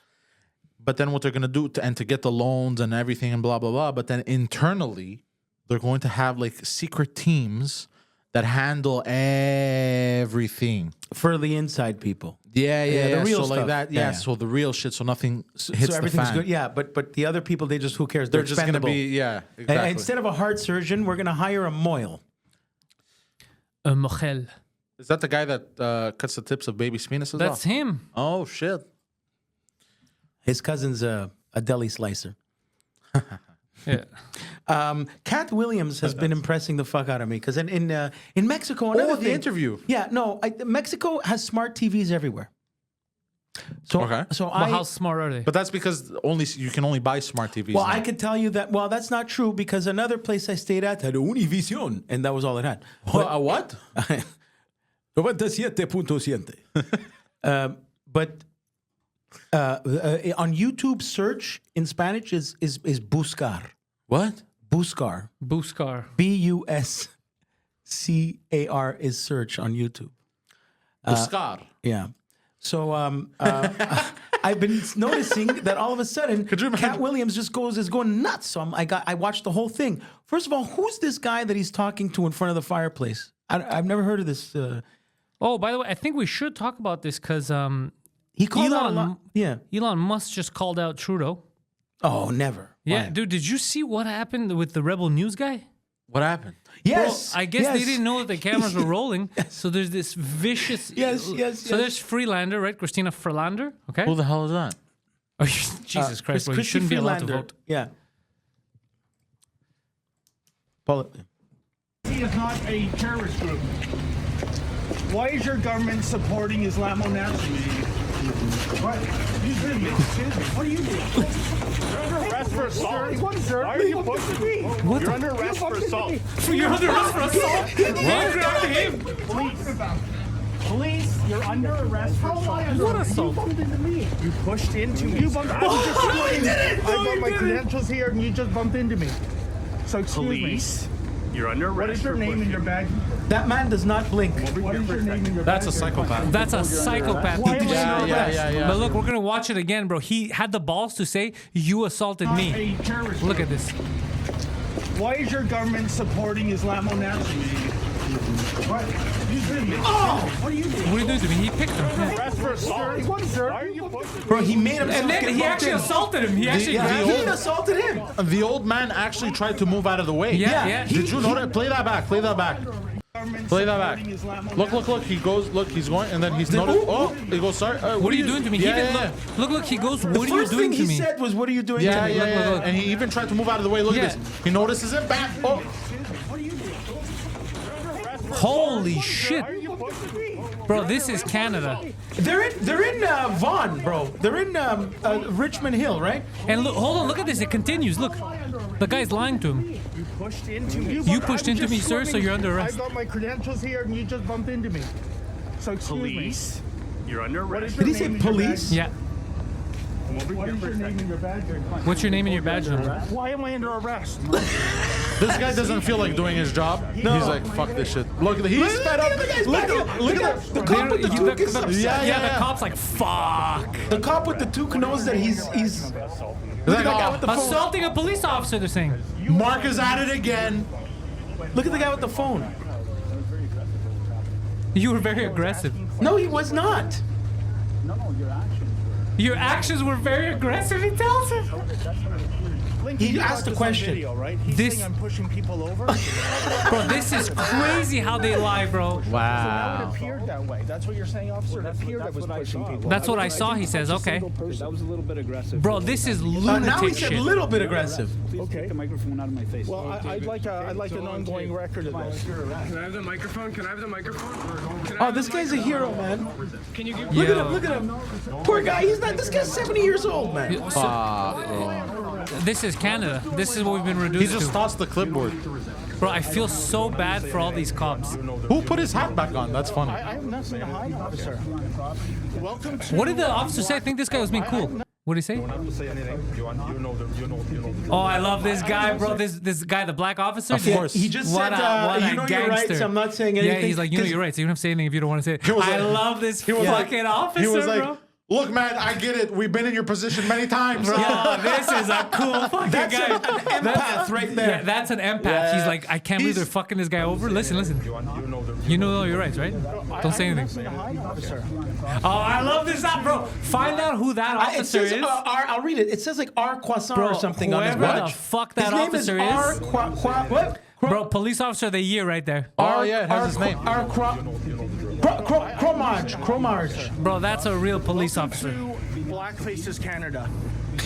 But then what they're going to do to get the loans and everything and blah, blah, blah. But then internally, they're going to have like secret teams that handle everything. for the inside people. Yeah, the real so stuff. like that. Yeah. So the real shit. So nothing hits So the everything's fan. good. Yeah, but the other people, they just, who cares? They're just going to expendable. be, yeah, And exactly. instead of a heart surgeon, we're going to hire a moil. A mochel. Is that the guy that cuts the tips of babies' penises That's off? him. Oh, shit. His cousin's a deli slicer. Yeah. Cat Williams has been impressing the fuck out of me because in Mexico, another Oh, the thing- interview. Yeah, no, Mexico has smart TVs everywhere. So, Okay. so But how smart are they? But that's because you can only buy smart TVs. well, now. I could tell you that. Well, that's not true because another place I stayed at had Univision, and that was all it had. What? 97.7. But on YouTube, search in Spanish is buscar. What? Buscar. Buscar. Buscar is search on YouTube. Oscar. Yeah. So I've been noticing that all of a sudden, Cat Williams is going nuts. So I watched the whole thing. First of all, who's this guy that he's talking to in front of the fireplace? I've never heard of this. Oh, by the way, I think we should talk about this because He called out a Elon, lot. Yeah. Elon Musk just called out Trudeau. Oh, never. Yeah, Why? dude, did you see what happened with the Rebel News guy? What happened? Yes. Bro, I guess they yes. didn't know that the cameras were rolling. So there's this vicious. Yes. So there's Freelander, right? Christina Freelander. Okay. Who the hell is that? Oh, Jesus Christ, bro. You Christy shouldn't be allowed to Freelander. vote. Yeah. Pull it. He is not a terrorist group. Why is your government supporting Islamo-Nazis? What? Excuse me. What are you doing? You're under arrest for assault. What, sir? Why are you pushing me? You're under arrest for assault. You're under arrest for assault. Police, you're under arrest for assault. What assault? You pushed into me. You bumped into me. I got my credentials here and you just bumped into me. So excuse Police, you're under me. What arrest is your for name and pushing your me. badge? That man does not blink. What is your name and your That's a badge? psychopath. That's a psychopath. Why am I Yeah, under yeah, arrest? yeah. But look, we're gonna watch it again, bro. He had the balls to say, "You assaulted Not me." a terrorist Look at group. this. Why is your government supporting Islamo-Nazis? What? Excuse me. What are you doing? What are you doing to me? He picked him. Yeah. Arrest for assault. What, sir? Why are you pushing me? Bro, he made him. And then he actually assaulted him. He actually. Yeah, he assaulted him. The old man actually tried to move out of the way. Yeah. Did you know that? Play that back. Play that back. Play that back. Look. He goes. Look, he's going, and then he's noticed. Oh, he goes. Sorry. What are you doing to me? Yeah, he did, yeah. Look. He goes. What are you First doing thing to he me? said was, "What are you doing Yeah, to me?" yeah, look. And he even tried to move out of the way. Look Yeah. at this. He notices it. Bam. Oh. Holy shit, bro! This is Canada. They're in Vaughan, bro. They're in Richmond Hill, right? And look, hold on. Look at this. It continues. Look, the guy's lying to him. You pushed into me. You pushed into me, sir, so you're under arrest. I got my credentials here and you just bumped into me. So excuse Police, you're under me. What is arrest. your Did he say name and your police? badge? Yeah. What is your name and your badge? What's your name and your badge number? Why am I under arrest? This guy doesn't feel like doing his job. He's like, fuck this shit. Look, he's sped up. Look at the cop with the toque is upset. Yeah, the cop's like, fuck. The cop with the toque knows that he's. He's Look like, at that guy with the phone. Assaulting a police officer, they're saying. Mark is at it again. Look at the guy with the phone. You were very aggressive. No, he was not. Your actions were very aggressive, he tells him. He asked a question. Video, right? He's This- saying I'm pushing people over. Bro, this is crazy how they lie, bro. It appeared that way. That's what you're saying, officer. It appeared I was pushing people. That's what I saw, he says. Okay. That was a little bit aggressive. Bro, this is Now lunatic he said shit. a little bit aggressive. Please take the microphone out of my face. Well, I'd like an ongoing record of this. Can I have the microphone? Can I have the microphone? Can I Oh, have this the guy's a hero, man. Can you give Look at Yo. him. Look at him. Poor guy. He's not. This guy's 70 years old, man. This is Canada. This is what we've been He reduced just to. tossed the clipboard. Bro, I feel so bad for all these cops. Who put his hat back on? That's funny. I have nothing to hide, officer. Welcome to. What did the officer say? I think this guy was being cool. What did he say? You don't have to say anything. You know the. Oh, I love this guy, bro. This guy, the black officer. Of course. He just What said, what you know your rights, I'm not saying anything. Yeah, he's like, you know your rights. So you don't have to say anything if you don't want to say it. was I like- love this was like- fucking officer, He was like, bro. look, man, I get it. We've been in your position many times. Yeah, this is a cool fucking That's guy. an empath right there. Yeah, that's an empath. He's like, I can't believe they're fucking this guy over. Listen. You know your rights, right? Don't say anything. Oh, I love this app, bro. Find out who that It officer says, is. I'll read it. It says like R. Croissant Bro, or something on his whoever the watch. fuck that his name officer is. R. is. What? Bro, police officer of the year right there. Oh, yeah, it has his name. Cromage. Bro, that's a real police officer. Black Faces Canada.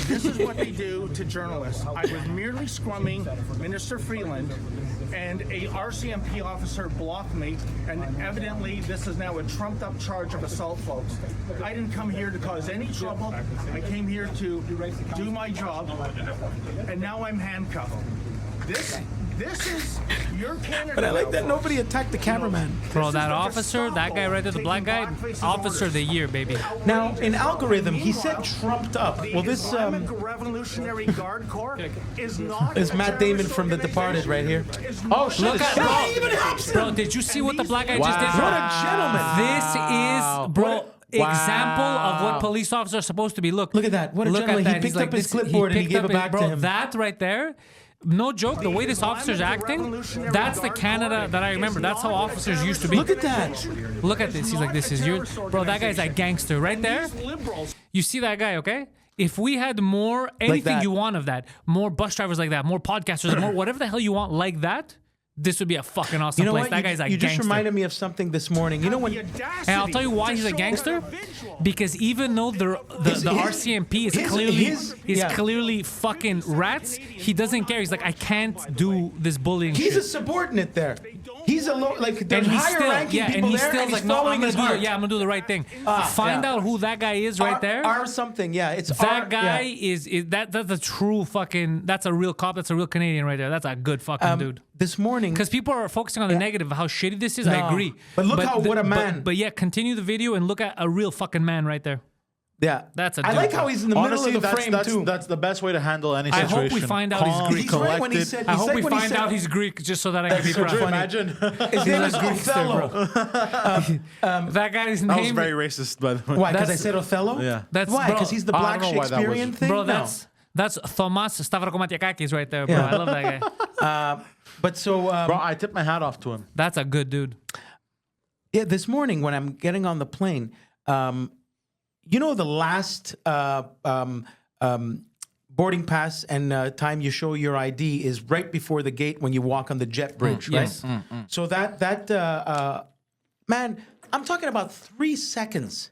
This is what they do to journalists. I was merely scrumming Minister Freeland, and a RCMP officer blocked me, and evidently this is now a trumped-up charge of assault, folks. I didn't come here to cause any trouble. I came here to do my job, and now I'm handcuffed. This is your Canada. But I like that nobody attacked the cameraman. Bro, that officer, that guy right there, the black guy, officer of the year, baby. Now, in algorithm, he said trumped up. Well, this Islamic Revolutionary Guard Corps is not. is Matt Damon from The Departed right here. Oh, shit. Look at That even helps bro, him. did you see what the black guy just did? What a gentleman. This is, bro, example of what police officers are supposed to be. Look Look at that. What a look gentleman. At He that. picked He's up his this- clipboard and he picked gave up it back bro, to him. That right there, no joke, the way this officer's acting, that's the Canada that I remember. That's how officers used to be. Look at that. Look at this. He's like, this is yours. Bro, that guy's a gangster right there. You see that guy, okay? If we had more, anything that. you want of that, more bus drivers like that, more podcasters, more whatever the hell you want like that, this would be a fucking awesome You know place. what? That guy's a you gangster. just reminded me of something this morning. You know when And I'll tell you why he's a gangster. Because even though the RCMP is clearly fucking rats, he doesn't care. He's like, I can't do this bullying he's shit. a subordinate there. He's a low, like there's And he's higher still, ranking and people he's there, still and like, he's no, I'm following gonna his do heart. I'm gonna do the right thing. Find out who that guy is right there. R something, yeah. It's That R, guy yeah. is that's a true fucking. That's a real cop. That's a real Canadian right there. That's a good fucking dude. This morning, Because people are focusing on the negative, how shitty this is. I No. agree. But look what a man. But yeah, continue the video and look at a real fucking man right there. yeah, That's a I dude. like how he's in the Honestly, middle of the frame too. that's the best way to handle any I situation. hope we find out he's Calm, Greek. He's right when he collected. said. I he's hope like we when he find said- out he's Greek just so that I can be so proud. funny. Imagine. His name is Othello. That guy's That was name. very racist, by the way. Why? Because I That's- said Othello. Yeah. That's Why? bro, Because he's the I black don't know why that was- Shakespearean thing. bro. No. That's Thomas Stavrokomatiakakis right there, bro. Yeah. I love that guy. But so Bro, I tip my hat off to him. That's a good dude. yeah, this morning when I'm getting on the plane, you know the last boarding pass and time you show your ID is right before the gate when you walk on the jet bridge, right? yes. So that man, I'm talking about 3 seconds.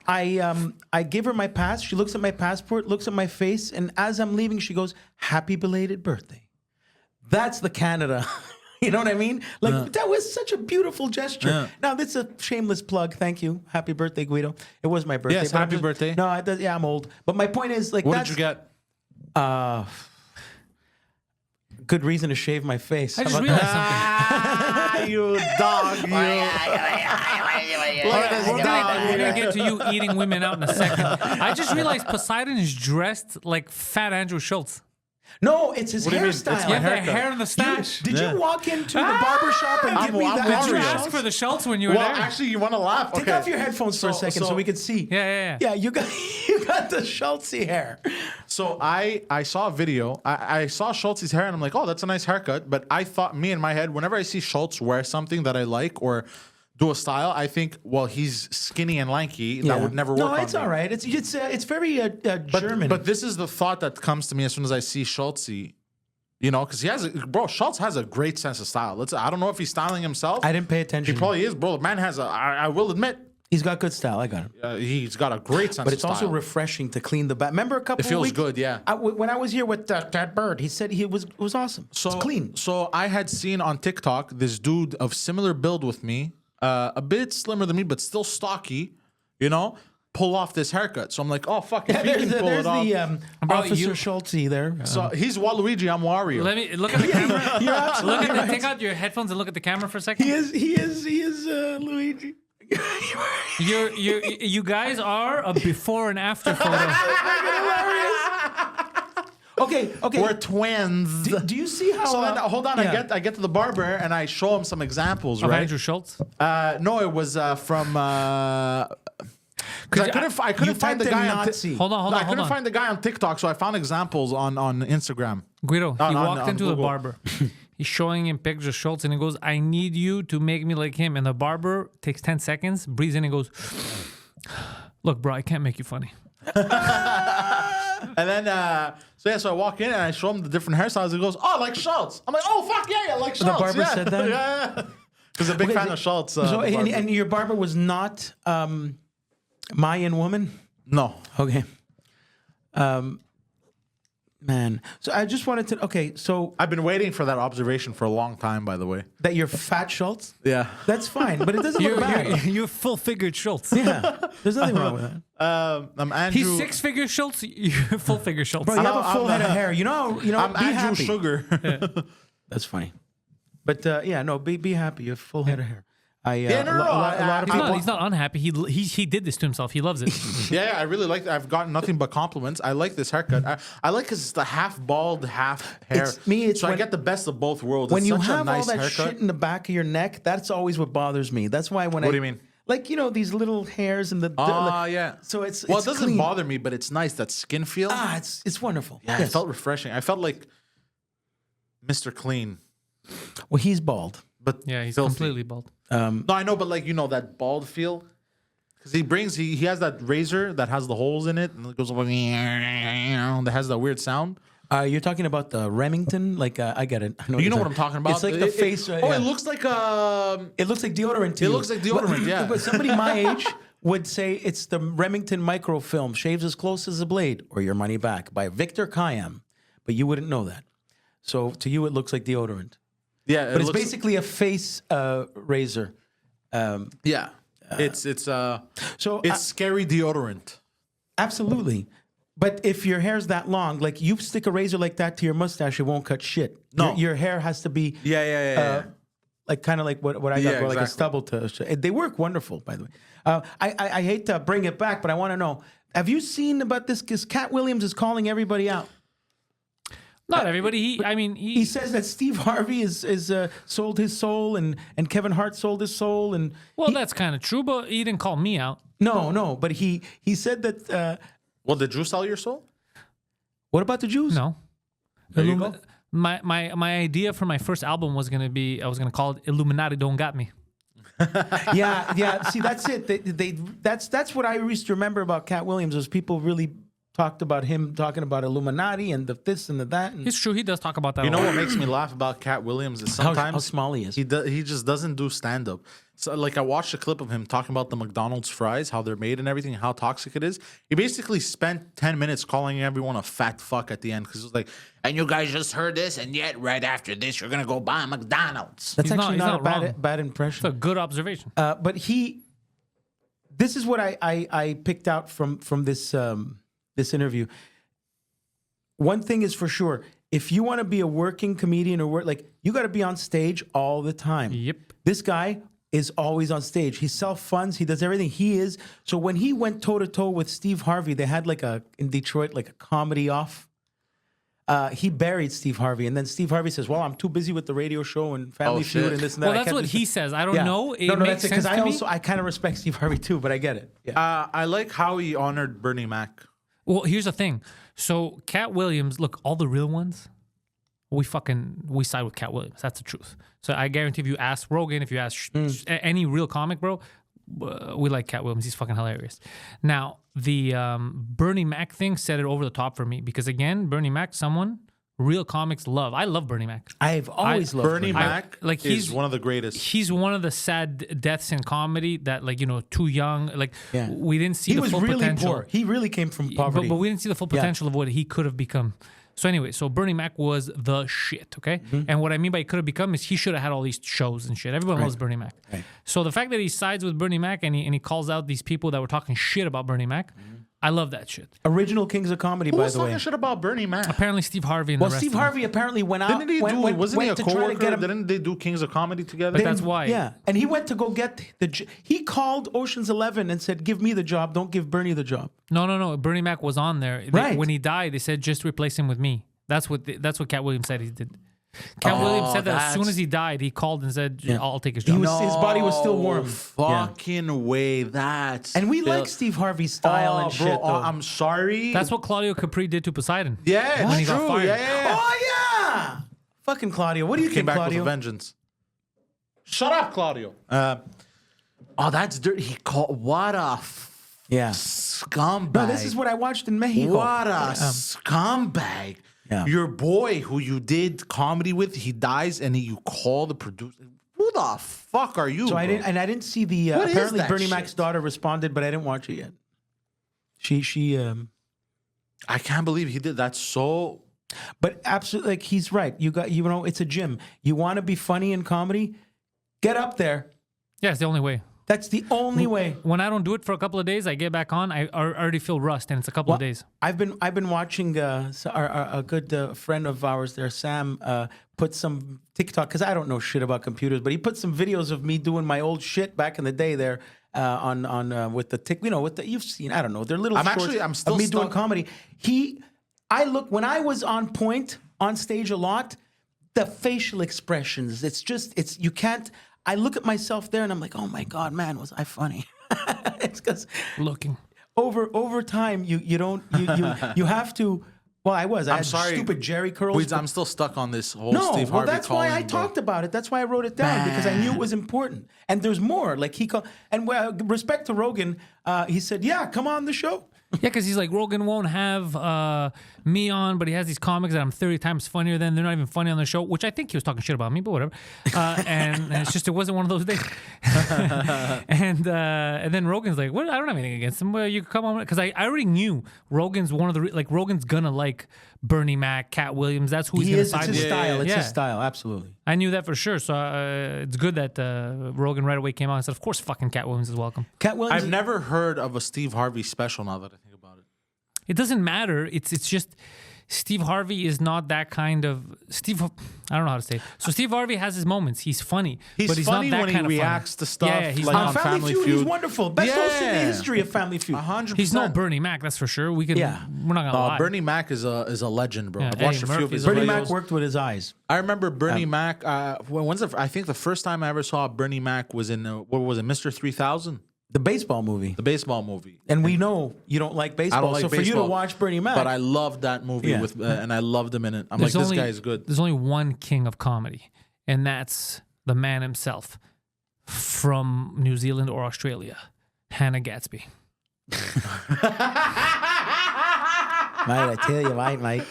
I give her my pass. She looks at my passport, looks at my face, and as I'm leaving, she goes, "Happy belated birthday." That's the Canada. You know what I mean? Like that was such a beautiful gesture. Yeah. Now this is a shameless plug. Thank you. Happy birthday, Guido. It was my birthday. Yes, but I'm happy birthday. No, yeah, I'm old. But my point is, like, What that's did you get? good reason to shave my face. I How just about realized that? something. You dog, you. We're gonna get to you eating women out in a second. I just realized Poseidon is dressed like Fat Andrew Schultz. No, it's his What do you mean? hairstyle. It's You my have the haircut. hair and the stash. Did you walk into the barber shop and give me I'm that? Did you Mario. ask for the Schultz when you were Well, there? actually, you want to laugh. Take Okay. off your headphones for a second so we can see. Yeah. Yeah, you got the Schultzy hair. So I saw a video. I saw Schultz's hair and I'm like, oh, that's a nice haircut. But I thought, me in my head, whenever I see Schultz wear something that I like or do a style, I think, well, he's skinny and lanky. That would never work. No, on it's me. all right. It's very German. But this is the thought that comes to me as soon as I see Schultzy. You know, because Schultz has a great sense of style. I don't know if he's styling himself. I didn't pay He attention. probably is, bro. The man has I will admit, He's got good style. I got him. he's got a great sense But of it's also style. refreshing to clean the back. Remember a couple It feels weeks? good, yeah. When I was here with that bird, he said it was awesome. So it's clean. So I had seen on TikTok this dude of similar build with me, a bit slimmer than me, but still stocky, you know, pull off this haircut. So I'm like, oh fuck, if he can pull There's it off. the Bro, Officer you- Schultzy there. So he's Waluigi, I'm Wario. Let me look at the camera. You're absolutely Look at right. take out your headphones and look at the camera for a second. He is Luigi. You guys are a before and after photo. Okay. We're twins. Do you see how? So then, hold on, yeah. I get to the barber and I show him some examples, Of right? Andrew Schultz. No, it was from. Because I couldn't find the typed in guy Nazi. Hold on. I couldn't find the guy on TikTok, so I found examples on Instagram. Guido, he walked into the Google. barber. He's showing him pictures of Schultz, and he goes, "I need you to make me like him." And the barber takes 10 seconds, breathes in, and goes, "Look, bro, I can't make you funny." And then, so I walk in and I show him the different hairstyles. He goes, "Oh, like Schultz." I'm like, "Oh, fuck yeah, like Schultz." barber yeah. said that? Yeah. He's a big fan of Schultz. So the barber. and your barber was not Mayan woman. No. Okay. Man. So I just wanted to. Okay. So I've been waiting for that observation for a long time, by the way. that you're fat Schultz. Yeah. That's fine, but it doesn't look bad. You're full-figured Schultz. Yeah. There's nothing wrong with that. I'm Andrew. He's six-figure Schultz. You're full-figure Schultz. Bro, you have a I'm- full head of hair. You know. I'm Be Andrew happy. Sugar. That's funny. But be happy. You have full head of hair. A no, lot of He's people. not, he's not unhappy. He did this to himself. He loves it. Yeah, I really like it. I've gotten nothing but compliments. I like this haircut. I like because it's the half bald, half hair. It's so I when- get the best of both worlds. When It's you such have a nice all that haircut. shit in the back of your neck, that's always what bothers me. That's why when What do you mean? Like these little hairs and the. Yeah. So it's it doesn't clean. bother me, but it's nice that skin feel. It's wonderful. Yeah, it felt refreshing. I felt like Mr. Clean, Well, he's bald. but Yeah, he's filthy. completely bald. No, I know, but like that bald feel. Because he has that razor that has the holes in it and it goes like that has that weird sound. You're talking about the Remington, like I get it. I You know what I'm talking about? It's like the face. It looks like It looks like deodorant. To It you. looks like deodorant, yeah. But somebody my age would say it's the Remington microfilm, shaves as close as a blade, or your money back by Victor Kayam. But you wouldn't know that. So to you, it looks like deodorant. Yeah, But it's basically a face razor. yeah. It's So scary deodorant. absolutely. But if your hair's that long, like you stick a razor like that to your mustache, it won't cut shit. No. Your hair has to be Yeah. like kind of like what I got, Yeah, where like a exactly. stubble to. They work wonderful, by the way. I hate to bring it back, but I want to know: have you seen about this? Because Cat Williams is calling everybody out. Not everybody. He says that Steve Harvey is sold his soul, and Kevin Hart sold his soul, and Well, that's kind of true, but he didn't call me out. no, but he said that. Well, did you sell your soul? What about the Jews? No. There you go. My idea for my first album was gonna be I was gonna call it Illuminati Don't Got Me. Yeah. See, that's it. That's what I used to remember about Cat Williams was people really talked about him talking about Illuminati and the this and the that. And It's true. He does talk about that. You a know lot. what makes me laugh about Cat Williams is how sometimes small he is. he just doesn't do stand up. So like I watched a clip of him talking about the McDonald's fries, how they're made and everything, how toxic it is. He basically spent 10 minutes calling everyone a fat fuck at the end because it was like, and you guys just heard this, and yet right after this you're gonna go buy a McDonald's. That's He's actually not- not, he's not a wrong. bad impression. It's a good observation. But this is what I picked out from this this interview. One thing is for sure, if you want to be a working comedian or you got to be on stage all the time. Yep. This guy is always on stage. He self-funds. He does everything. He is. So when he went toe-to-toe with Steve Harvey, they had in Detroit, like a comedy off. He buried Steve Harvey. And then Steve Harvey says, well, I'm too busy with the radio show and Family Feud shit. and this and that. Well, I that's can't what do he this." says. I don't know. It no, makes that's it. sense Because to me. I kind of respect Steve Harvey too, but I get it. Yeah. I like how he honored Bernie Mac. Well, here's the thing. So Cat Williams, look, all the real ones, we side with Cat Williams. That's the truth. So I guarantee if you ask Rogan, if you ask any real comic, bro, we like Cat Williams. He's fucking hilarious. Now, the Bernie Mac thing set it over the top for me because, again, Bernie Mac, someone real comics love. I love Bernie Mac. I've always loved Bernie Mac like, is he's one of the greatest. He's one of the sad deaths in comedy that, too young. We didn't see He the was full really potential. poor. He really came from poverty. But we didn't see the full potential of what he could have become. So anyway, Bernie Mac was the shit, okay? Mm-hmm. And what I mean by he could have become is he should have had all these shows and shit. Everyone loves Bernie Mac. Right. So the fact that he sides with Bernie Mac and he calls out these people that were talking shit about Bernie Mac, I love that shit. Original Kings of Comedy, Who by was the way. talking shit about Bernie Mac? Apparently, Steve Harvey and Well, the rest Steve of them. Harvey apparently went out. Didn't he wasn't he a to try to coworker? get him. Didn't they do Kings of Comedy together? But that's why. Yeah, and he went to go get he called Ocean's 11 and said, "Give me the job. Don't give Bernie the job." No. Bernie Mac was on there. Right. When he died, they said just replace him with me. That's what Cat Williams said he did. Cat Williams said that as soon as he died, he called and said, "I'll take his job." His body was still warm. Fucking way. That's And we like Steve Harvey's style and bro, shit. Though. I'm sorry. That's what Claudio Capri did to Poseidon. yeah, When he it's got true. fired. Yeah. Oh yeah, fucking Claudio. What do you Came think, back Claudio? with a vengeance. Shut up, Claudio. Oh, that's dirty. He called what a Yeah. scumbag. No, this is what I watched in Mexico. What a scumbag. Yeah. Your boy who you did comedy with, he dies and you call the producer. Who the fuck are you? So I bro? didn't see the. What is Apparently, that Bernie shit? Mac's daughter responded, but I didn't watch it yet. She. I can't believe he did. That's so. But absolutely, like he's right. You know, it's a gym. You want to be funny in comedy, get up there. Yeah, it's the only way. That's the only way. When I don't do it for a couple of days, I get back on. I already feel rust, and it's a couple of days. I've been watching a good friend of ours there, Sam, put some TikTok because I don't know shit about computers, but he put some videos of me doing my old shit back in the day there on with the tick. You know, with the you've seen. I don't know. They're little. I'm still of me doing stuck. comedy. I look when I was on point on stage a lot. The facial expressions. It's you can't. I look at myself there and I'm like, oh my God, man, was I funny? It's because Looking. over time you don't you have to. Well, I had sorry. stupid Jerry curls. Wait, I'm still stuck on this whole no, Steve well, Harvey that's why I calling, talked about it. That's why I wrote it down because I knew it was important. And there's more. Like he called, and respect to Rogan, he said, "Yeah, come on the show." Yeah, because he's like, Rogan won't have me on, but he has these comics that I'm 30 times funnier than. They're not even funny on the show, which I think he was talking shit about me, but whatever. And it's just, it wasn't one of those days. and then Rogan's like, "What? I don't have anything against him. Well, you can come on." Because I already knew Rogan's one of the, Rogan's gonna like Bernie Mac, Cat Williams. That's who he's He gonna is. It's side his with. style. It's Yeah. his style. Absolutely. I knew that for sure. So it's good that Rogan right away came out and said, "Of course, fucking Cat Williams is welcome." Cat Williams. I've never heard of a Steve Harvey special now that I think about it. It doesn't matter. It's just Steve Harvey is not that kind of Steve. I don't know how to say it. So Steve Harvey has his moments. He's funny, but he's funny not that when he kind of reacts funny. to stuff Yeah, he's like not. on Family Family Feud. Feud. He's wonderful. Best host in the Yeah. history of Family Feud. 100%. He's no Bernie Mac, that's for sure. We can. Yeah. We're not gonna lie. Bernie Mac is a legend, bro. Yeah, I've watched Eddie a few of Murphy his is a Bernie videos. Mac worked with his eyes. I remember Bernie Mac. I think the first time I ever saw Bernie Mac was in what was it, Mr. 3000, The baseball movie. the baseball movie. And we know you don't like baseball. I don't like so for you to baseball, watch Bernie Mac. But I loved that movie Yeah. and I loved him in it. I'm There's like, only- this guy is good. There's only one king of comedy, and that's the man himself from New Zealand or Australia, Hannah Gatsby. Mate, I tell you, mate.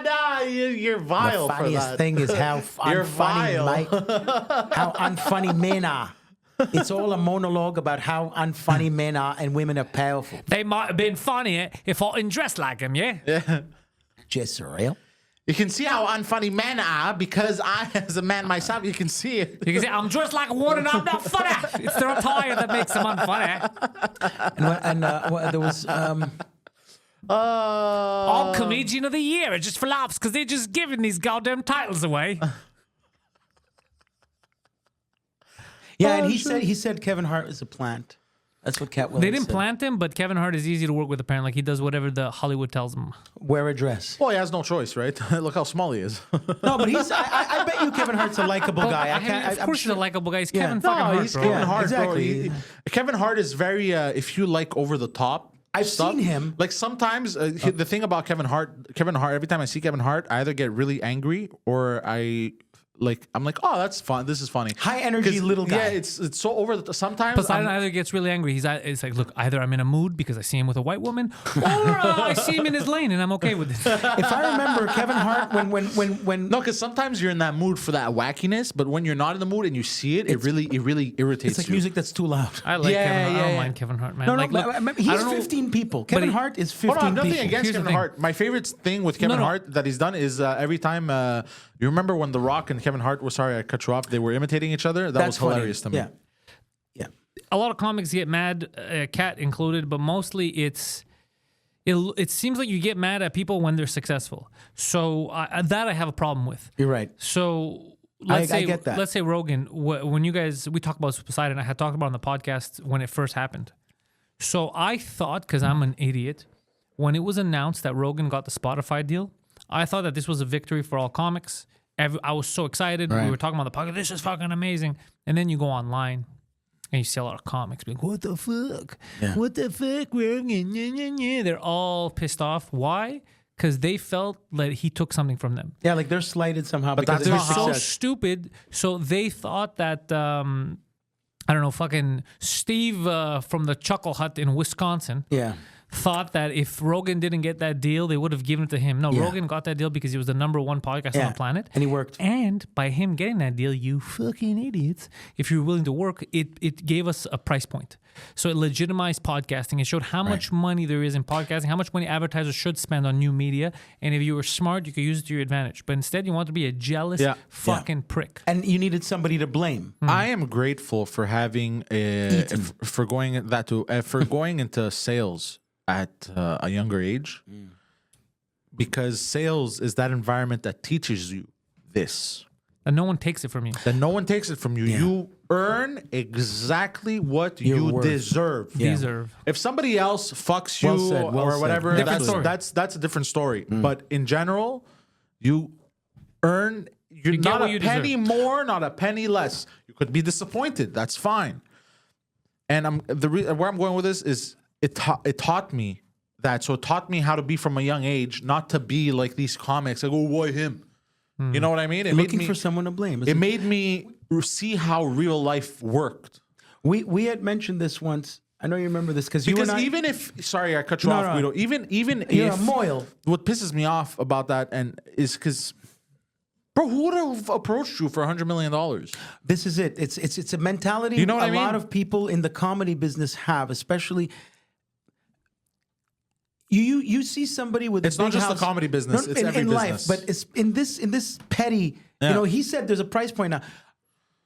Nah, you're The vile for funniest that. thing is how You're unfunny, vile. mate. How unfunny men are. It's all a monologue about how unfunny men are and women are powerful. They might have been funnier if I didn't dress like them, yeah? Just surreal. You can see how unfunny men are because I, as a man myself, you can see it. You can say, I'm dressed like one and I'm not funny. It's their attire that makes them unfunny. There was I'm comedian of the year. It's just for laughs because they're just giving these goddamn titles away. and he said Kevin Hart is a plant. That's what Cat Williams They didn't said. plant him, but Kevin Hart is easy to work with apparently. Like he does whatever the Hollywood tells him. Wear a dress. Well, he has no choice, right? Look how small he is. No, but he's. I bet you Kevin Hart's a likable guy. Of course he's a likable guy. He's Yeah. Kevin fucking Hart, he's bro. Kevin Yeah, Hart, exactly. bro. Kevin Hart is very, if you like over the top. I've stuff, seen him. Like sometimes, the thing about Kevin Hart, every time I see Kevin Hart, I either get really angry or I'm like, oh, that's fun. This is funny. High energy 'Cause, little guy. Yeah, it's so over the. Sometimes Poseidon I'm- either gets really angry. It's like, look, either I'm in a mood because I see him with a white woman, or I see him in his lane and I'm okay with it. If I remember Kevin Hart when no, because sometimes you're in that mood for that wackiness, but when you're not in the mood and you see it, it really irritates it's like you. music that's too loud. I like Yeah, Kevin Hart. I yeah, don't yeah. mind Kevin Hart, man. No, like, look, he's I don't know- 15 people. Kevin he- Hart is Hold 15 on, nothing people. against Here's the Kevin thing. Hart. My favorite thing with Kevin No. Hart that he's done is every time you remember when The Rock and Kevin Hart were sorry I cut you off. They were imitating each other. That That's was funny. hilarious to me. Yeah. a lot of comics get mad, Cat included, but mostly it's it seems like you get mad at people when they're successful. So that I have a problem with. You're right. So I get that. Let's say Rogan, when we talked about Poseidon, I had talked about it on the podcast when it first happened. So I thought, because I'm an idiot, when it was announced that Rogan got the Spotify deal, I thought that this was a victory for all comics. I was so excited. Right. We were talking about the podcast. This is fucking amazing. And then you go online and you see a lot of comics being, what the fuck? Yeah. What the fuck, Rogan? They're all pissed off. Why? Because they felt that he took something from them. Yeah, like they're slighted somehow. But because that's of They're his so success. stupid. So they thought that, I don't know, fucking Steve from the Chuckle Hut in Wisconsin Yeah. thought that if Rogan didn't get that deal, they would have given it to him. No, Yeah. Rogan got that deal because he was the #1 podcast on the planet. And he worked. And by him getting that deal, you fucking idiots, if you're willing to work, it gave us a price point. So it legitimized podcasting. It showed how much money there is in podcasting, how much money advertisers should spend on new media. And if you were smart, you could use it to your advantage. But instead, you want to be a jealous fucking prick. And you needed somebody to blame. I am grateful for having for going into sales at a younger age, because sales is that environment that teaches you this. And no one takes it from you. That no one takes it from you. You earn exactly what you worth. deserve. Deserve. If somebody else fucks you Well said, well or said. whatever, Different story. that's a different story. But in general, you earn. You're get not what a you penny deserve. more, not a penny less. You could be disappointed. That's fine. And where I'm going with this is it taught me that. So it taught me how to be from a young age, not to be like these comics. Like, oh, why him? You know what I mean? It Looking made me, for someone to blame. It made me see how real life worked. We had mentioned this once. I know you remember this because you Because and I, even if, sorry, I cut you No, off, no. Guido. Even you're if a moil. what pisses me off about that is because, bro, who would have approached you for $100 million? This is it. It's a mentality You know what I mean? lot of people in the comedy business have, especially. You see somebody with It's a not big just the house. comedy business, it's every in business. life, but it's in this petty. Yeah. You know, he said there's a price point now.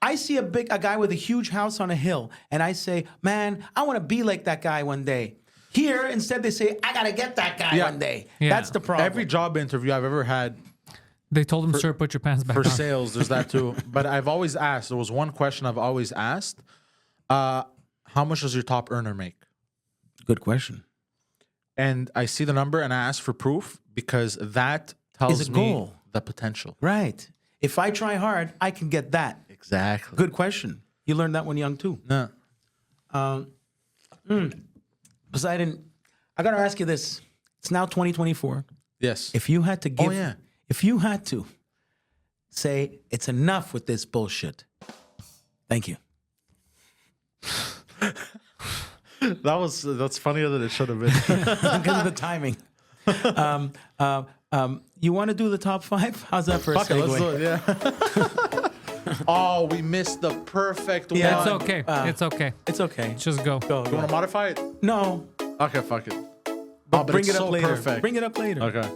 I see a guy with a huge house on a hill, and I say, man, I want to be like that guy one day. Here, instead, they say, I gotta get that guy one day. Yeah. That's the problem. Every job interview I've ever had They told him, sir, put your pants back for on. sales, there's that too. But I've always asked, there was one question I've always asked, how much does your top earner make? Good question. And I see the number and I ask for proof because that tells Is a me goal. the potential. Right. If I try hard, I can get that. Exactly. Good question. You learned that when young too. No. Poseidon, I gotta ask you this. It's now 2024. Yes. If you had to give, yeah. if you had to say it's enough with this bullshit, thank you. That's funnier than it should have been. Because of the timing. You want to do the top 5? How's that for a Fuck it, let's segue? do it, yeah. Oh, we missed the perfect Yeah, one. It's okay. It's okay. It's okay. Just go. Go. You want to modify it? No, Okay, fuck it. but bring it's it up so later. perfect. Bring it up later. Okay.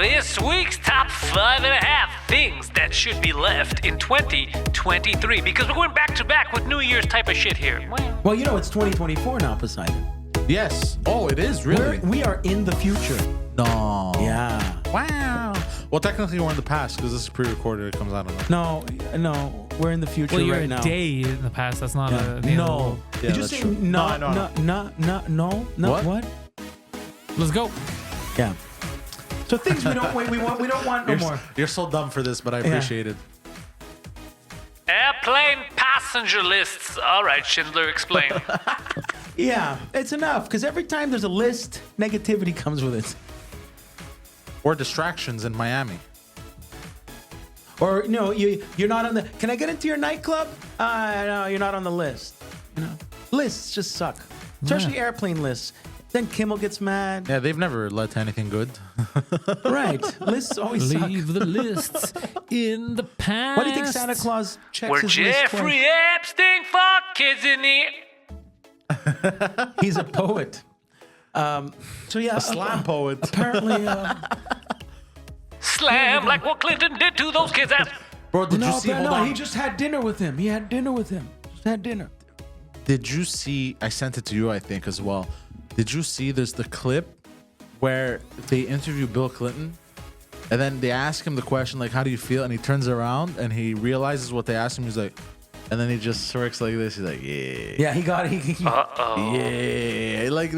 This week's top 5.5 things that should be left in 2023, because we're going back to back with New Year's type of shit here. Well, you know it's 2024 now, Poseidon. Yes. Oh, it is really. We are in the future. No. Yeah. Wow. Well, technically we're in the past because this is pre-recorded. It comes out of the. No, we're in the future Well, you're right a now. day in the past. That's not a. the end of the No. world. Yeah, Did you that's say true. no? No. No. What? What? Let's go. Yeah. So things we don't we don't want no more. You're so dumb for this, but I appreciate it. Airplane passenger lists. All right, Schindler, explain. Yeah, it's enough because every time there's a list, negativity comes with it. Or distractions in Miami. Or you're not on the. Can I get into your nightclub? No, you're not on the list. You know, lists just suck, especially airplane lists. Then Kimmel gets mad. Yeah, they've never led to anything good. Right, lists always suck. Leave the lists in the past. What do you think Santa Claus checks Where his list Jeffrey Epstein fucked kids in the. He's a poet. So yeah, A slam poet. apparently. Slam like what Clinton did to those kids' ass. Bro, did you see? Hold on. He just had dinner with him. He had dinner with him. Just had dinner. Did you see? I sent it to you, I think, as well. Did you see? There's the clip where they interview Bill Clinton, and then they ask him the question like, "How do you feel?" And he turns around and he realizes what they asked him. He's like, and then he just smirks like this. He's like, "Yeah, Yeah, he got it. yeah." Like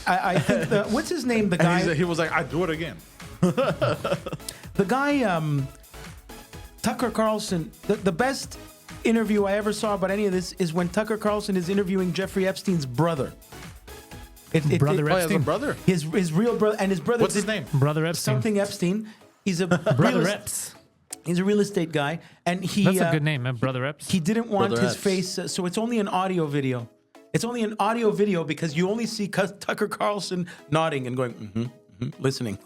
I think what's his name? The and guy. he was like, "I'd do it again." The guy, Tucker Carlson. The best interview I ever saw about any of this is when Tucker Carlson is interviewing Jeffrey Epstein's brother. Brother Oh, he has a Epstein. brother. His real brother, and his brother. What's his name? Brother Epstein. Something Epstein. He's a Brother real, Eps. He's a real estate guy, and he. That's a good name, Brother Eps. He didn't want Brother his Epps. face, so it's only an audio video. It's only an audio video because you only see Tucker Carlson nodding and going, listening.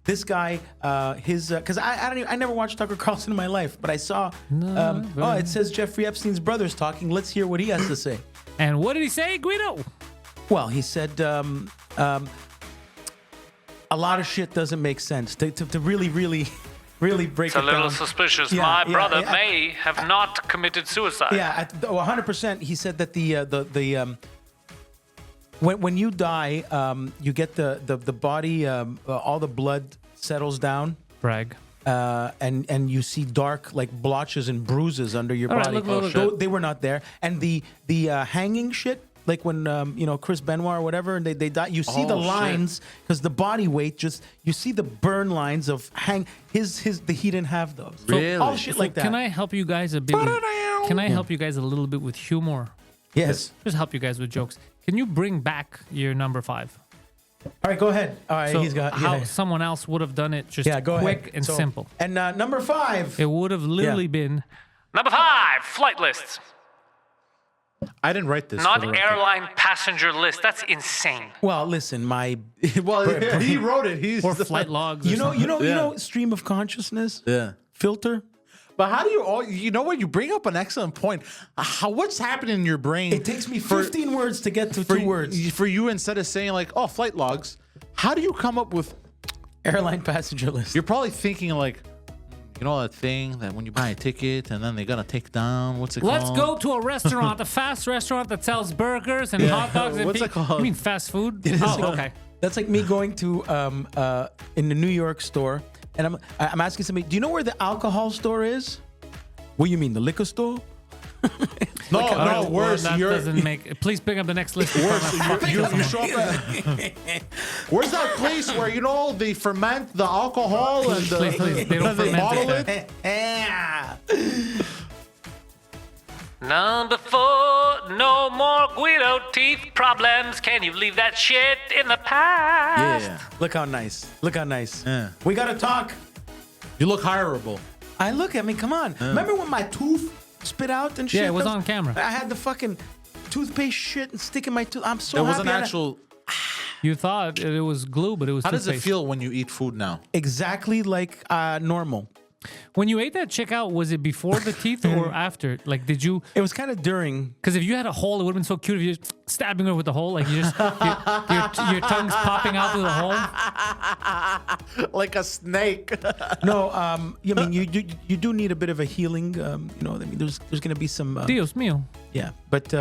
This guy, because I never watched Tucker Carlson in my life, but I saw. It says Jeffrey Epstein's brother's talking. Let's hear what he has to say. And what did he say, Guido? Well, he said a lot of shit doesn't make sense. To really break It's it a little down. suspicious. Yeah, My yeah, brother yeah. may have not committed suicide. Yeah, 100%. He said that when you die, you get the body, all the blood settles down, Brag. and you see dark like blotches and bruises under your All right, body. look. They were not there, and the hanging shit. Like when Chris Benoit or whatever, and they die. You see the lines because the body weight you see the burn lines of he didn't have those. Really? All shit like that. Can I help you guys a bit? Can I help you guys a little bit with humor? Yes. Just help you guys with jokes. Can you bring back your number 5? All right, go ahead. All right, So he's got how someone else would have done it just go quick ahead. and So- simple. And number 5. It would have literally been Number 5, flight lists. I didn't write this. Not for the record. airline passenger list. That's insane. Well, listen, my Well, he wrote it. He's or flight logs. Or something. you know stream of consciousness Yeah. filter. But how do you know what? You bring up an excellent point. What's happening in your brain? It takes me 15 words to get to for, 2 words. For you, instead of saying like, "Oh, flight logs," how do you come up with? Airline passenger list. You're probably thinking like, you know, that thing that when you buy a ticket and then they're gonna take down. What's it Let's called? go to a restaurant, a fast restaurant that sells burgers and hot dogs. And What's it called? You mean fast food? Okay. That's like me going to in the New York store, and I'm asking somebody, "Do you know where the alcohol store is?" What do you mean, the liquor store? No, All right, well, worse. that You're doesn't make. Please pick up the next list. you show up at, where's that place where you know they ferment the alcohol and the, Please, they don't ferment bottle it. it? Number 4, no more Guido teeth problems. Can you leave that shit in the past? Yeah, Look how nice. Look how nice. Yeah. We gotta talk. you look hireable. I look. I mean, come on. Remember when my tooth spit out and shit? Yeah, it was Those- on camera. I had the fucking toothpaste shit and stick in my tooth. I'm so It happy. was an I- actual. You thought it was glue, but it was How does it toothpaste. feel when you eat food now? exactly like normal. When you ate that chick out, was it before the teeth or after? Like, did you? It was kind of during. Because if you had a hole, it would have been so cute if you just stabbing her with the hole, like you just your tongue's popping out through the hole. Like a snake. No, I mean you do need a bit of a healing. I mean there's gonna be some. Dios mío. Yeah, but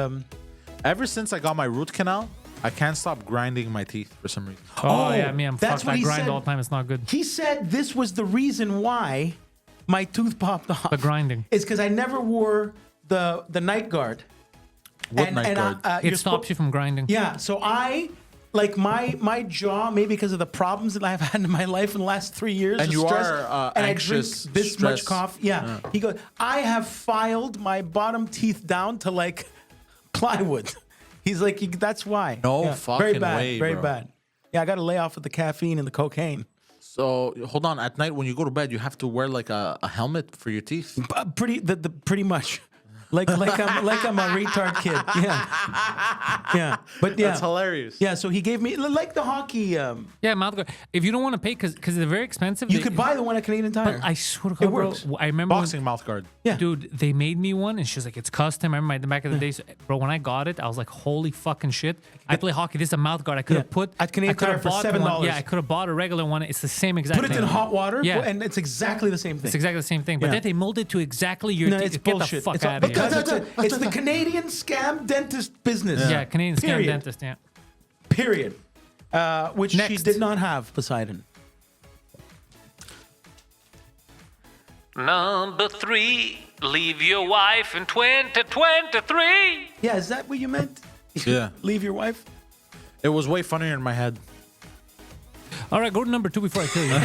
Ever since I got my root canal, I can't stop grinding my teeth for some reason. Oh, yeah, me, I'm that's fucked. what I he grind said. all the time. It's not good. He said this was the reason why my tooth popped off. The grinding. It's because I never wore the night guard. What night guard? It stops you from grinding. Yeah, so I like my jaw, maybe because of the problems that I've had in my life in the last 3 years. And of you stress, are, and anxious, I drink this much stress. coffee. Yeah. He goes, I have filed my bottom teeth down to like plywood. He's like, that's why. No very fucking bad, way, very bro. bad. Yeah, I got to lay off of the caffeine and the cocaine. So hold on. At night when you go to bed, you have to wear like a helmet for your teeth. Pretty much. Like I'm a retard kid. Yeah. But yeah. That's hilarious. Yeah, so he gave me like the hockey. Yeah, mouth guard. If you don't want to pay, because they're very expensive. You they- could buy the one at Canadian Tire. But I swear to It God, bro, works. I remember when- Boxing mouth guard. Yeah. dude, they made me one, and she was like, "It's custom." I remember back in the days, bro. When I got it, I was like, "Holy fucking shit!" I play hockey. This is a mouth guard. I could have Yeah. put At Canadian I could have Tire for bought $7. one. Yeah, I could have bought a regular one. It's the same exact. Put it thing. in hot water, Yeah. and it's exactly the same thing. It's exactly the same thing, but Yeah. then they mold it to exactly your No, teeth. it's Get bullshit. the fuck It's all- out of here. It's the Canadian scam dentist business. Yeah, Canadian scam Period. dentist. Yeah. Period. Which she Next. did not have, Poseidon. Number 3, leave your wife in 2023. Yeah, is that what you meant? Yeah. Leave your wife? It was way funnier in my head. All right, go to number 2 before I kill you.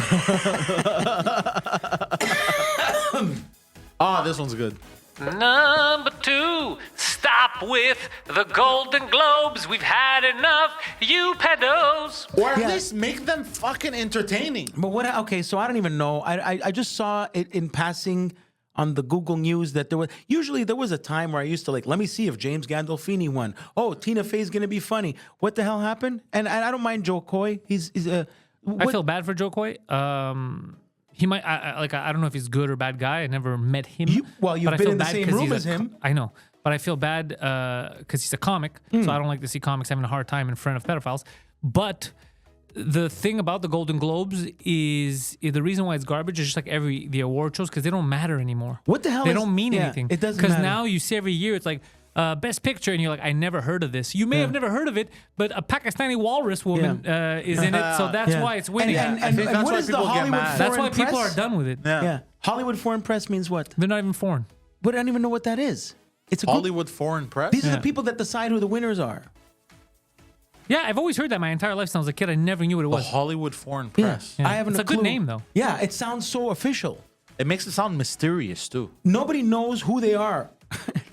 This one's good. Number 2, stop with the Golden Globes. We've had enough, you pedos. Or at least make them fucking entertaining. But what? Okay, so I don't even know. I just saw it in passing on the Google News that there was a time where I used to let me see if James Gandolfini won. Oh, Tina Fey's gonna be funny. What the hell happened? And I don't mind Joe Coy. He's I feel bad for Joe Coy. He might I don't know if he's a good or bad guy. I never met him. You've but I been feel in the bad same 'cause room he's as him. I know, but I feel bad because he's a comic, so I don't like to see comics having a hard time in front of pedophiles. But the thing about the Golden Globes is the reason why it's garbage is just like the award shows because they don't matter anymore. What the hell? They don't mean anything. It doesn't because matter. now you see every year it's like. Best picture, and you're like, I never heard of this. You may have never heard of it, but a Pakistani walrus woman is in it, so that's why it's winning. And I think that's what why is the people get Hollywood mad. That's Foreign why people Press? are done with it. Yeah. Hollywood Foreign Press means what? They're not even foreign. But I don't even know what that is. It's a group. Hollywood Foreign Press? These are the people that decide who the winners are. Yeah, I've always heard that my entire life since I was a kid. I never knew what it The was. Hollywood Foreign Press. Yeah. I haven't It's a good clue. name, though. Yeah, it sounds so official. It makes it sound mysterious, too. Nobody knows who they are.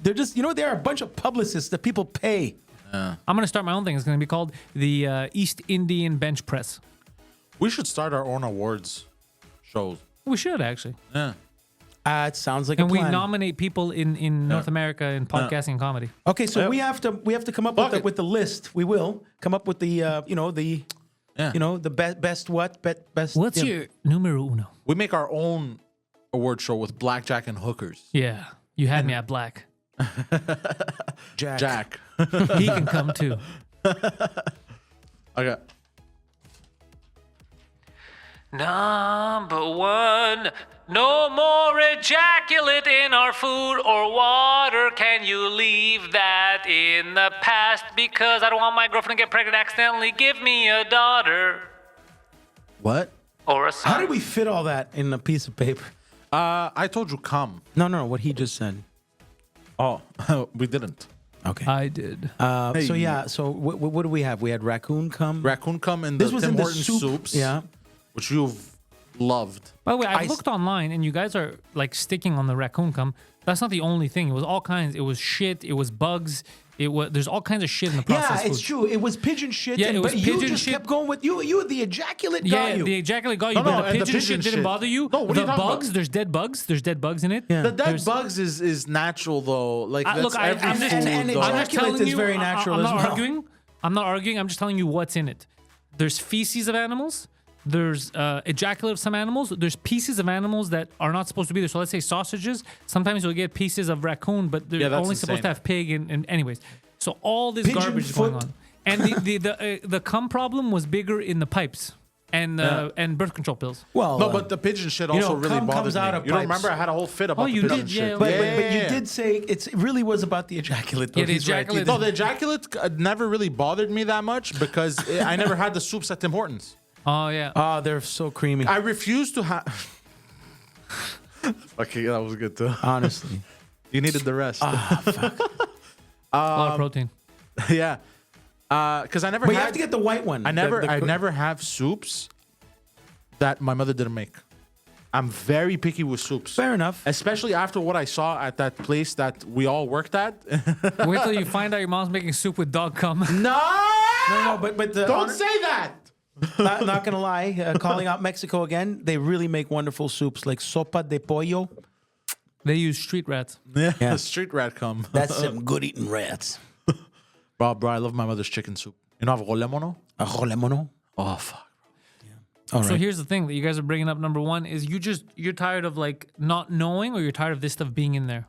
They're just, they're a bunch of publicists that people pay. I'm going to start my own thing. It's going to be called the East Indian Bench Press. We should start our own awards shows. We should, actually. Yeah. It sounds like And a we plan. nominate people in North America in podcasting and comedy. Okay, so we have to come up with the list. We will come up with the best best. What's your numero uno? We make our own award show with blackjack and hookers. Yeah, you had me at black. Jack. He can come too. Okay. Number 1, no more ejaculate in our food or water. Can you leave that in the past? Because I don't want my girlfriend to get pregnant accidentally. Give me a daughter What? or a son. How did we fit all that in a piece of paper? I told you come. No, what he just said. Oh, we didn't. Okay. I did. So yeah, so what do we have? We had raccoon come. Raccoon come in the This was Tim in the Hortons soup. soups. Yeah. Which you've loved. By the way, I I- looked online, and you guys are like sticking on the raccoon cum. That's not the only thing. It was all kinds. It was shit. It was bugs. It was. There's all kinds of shit in the processed Yeah, it's food. true. It was pigeon shit. Yeah, it was but you pigeon just shit. kept going with you. The ejaculate got Yeah, you. the ejaculate got you, No, but no, the and the pigeon, pigeon shit didn't shit. bother you. No, what are the you talking bugs, about? there's dead bugs. There's dead bugs in it. Yeah. The dead There's- bugs is natural though. Like that's look, every I'm food. just, and though. I'm just ejaculate telling is you. very natural I'm as not well. arguing. I'm not arguing. I'm just telling you what's in it. There's feces of animals. There's ejaculate of some animals. There's pieces of animals that are not supposed to be there. So let's say sausages. Sometimes you'll get pieces of raccoon, but they're Yeah, that's only supposed to insane. have pig. And anyways, so all this Pigeon garbage is going foot. on. And the cum problem was bigger in the pipes and birth control pills. Well, No, but the pigeon shit also really cum bothered comes me. out of You don't pipes. remember I had a whole fit about Oh, the you pigeon did, shit. yeah. but Yeah, you did say it really was about the ejaculate. Though. Yeah, the He's right. ejaculate- No, the ejaculate never really bothered me that much because I never had the soups at Tim Hortons. Oh yeah. Oh, they're so creamy. I refuse to have. Okay, that was good too. Honestly. You needed the rest. a lot of protein. Yeah, because I never. But had, you have to get the white one. I never. The- I never have soups that my mother didn't make. I'm very picky with soups. Fair enough. Especially after what I saw at that place that we all worked at. Wait till you find out your mom's making soup with dog cum. No, but the Don't say that. not gonna lie, calling out Mexico again. They really make wonderful soups like sopa de pollo. They use street rats. Yeah, street rat cum. That's some good eating rats. Bro, I love my mother's chicken soup. You know, have rolemono? Lemono. Oh fuck. All So right. here's the thing that you guys are bringing up. Number one is you're tired of like not knowing, or you're tired of this stuff being in there.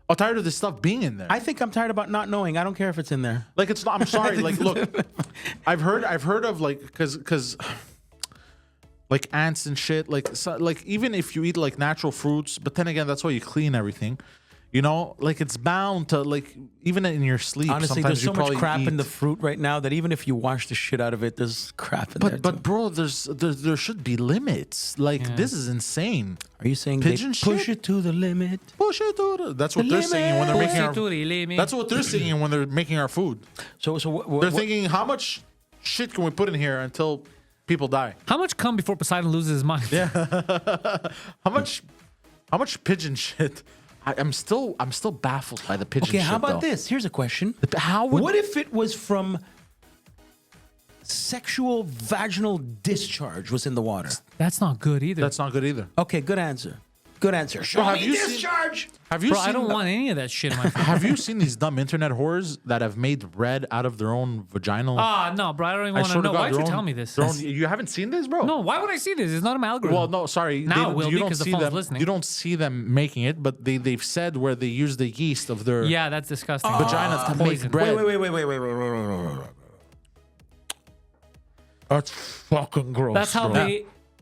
I'm tired of this stuff being in there. I think I'm tired about not knowing. I don't care if it's in there. Like it's not. I'm sorry. Like look, I've heard of like because like ants and shit. Like so, like even if you eat like natural fruits, but then again that's why you clean everything. You know, like it's bound to like even in your sleep. Honestly, sometimes there's so you much probably crap in eat. the fruit right now that even if you wash the shit out of it, there's crap in there. But bro, there should be limits. Like this is insane. Are you saying pigeon they push shit? it to the limit? Push it to the. That's what they're singing when they're making our. limit. That's what they're singing when they're making our food. So They're thinking, how much shit can we put in here until people die? How much come before Poseidon loses his mind? Yeah. How much pigeon shit? I'm still baffled by the pigeon Okay, shit. how about though. this? Here's a question. What What if it was from sexual vaginal discharge was in the water? That's not good either. That's not good either. Okay, good answer. Good answer. Show have me you seen- discharge. Have you Bro, seen? I don't want any of that shit in my food. Have you seen these dumb internet whores that have made bread out of their own vaginal? Ah, no, bro, I don't even I want to swear to know. God, Why'd you their tell own- me this? their own- you haven't seen this, bro? No, why would I see this? It's not in my algorithm. Well, no, sorry. Now it will you be don't 'cause the see phone's them. listening. You don't see them making it, but they've said where they use the yeast of their Yeah, that's disgusting. vaginas to Poison. make bread. Wait. That's fucking gross. That's how bro.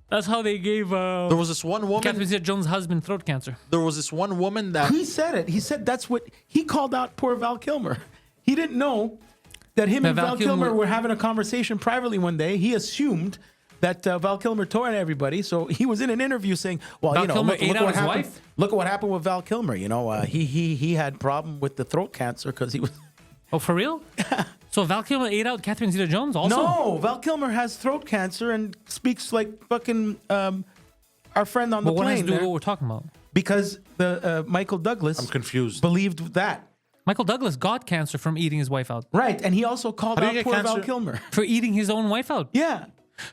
That's how they gave There was this one woman. Catherine Zeta-Jones' husband throat cancer. There was this one woman that He said it. He said that's what he called out poor Val Kilmer. He didn't know that him That and Val Val Kilmer Kilmer- were having a conversation privately one day. He assumed that Val Kilmer tore at everybody. So he was in an interview saying, "Well, Val you know, Kilmer look, ate look out what his happened. wife? Look at what happened with Val Kilmer. You know, he had problem with the throat cancer because he was." Oh, for real? So Val Kilmer ate out Catherine Zeta-Jones also? No, Val Kilmer has throat cancer and speaks like fucking our friend on But the what has plane to do with there, what we're talking about? because the Michael Douglas I'm confused. believed that. Michael Douglas got cancer from eating his wife out. Right, and he also called How do out you get poor Val cancer? Kilmer. For eating his own wife out. Yeah.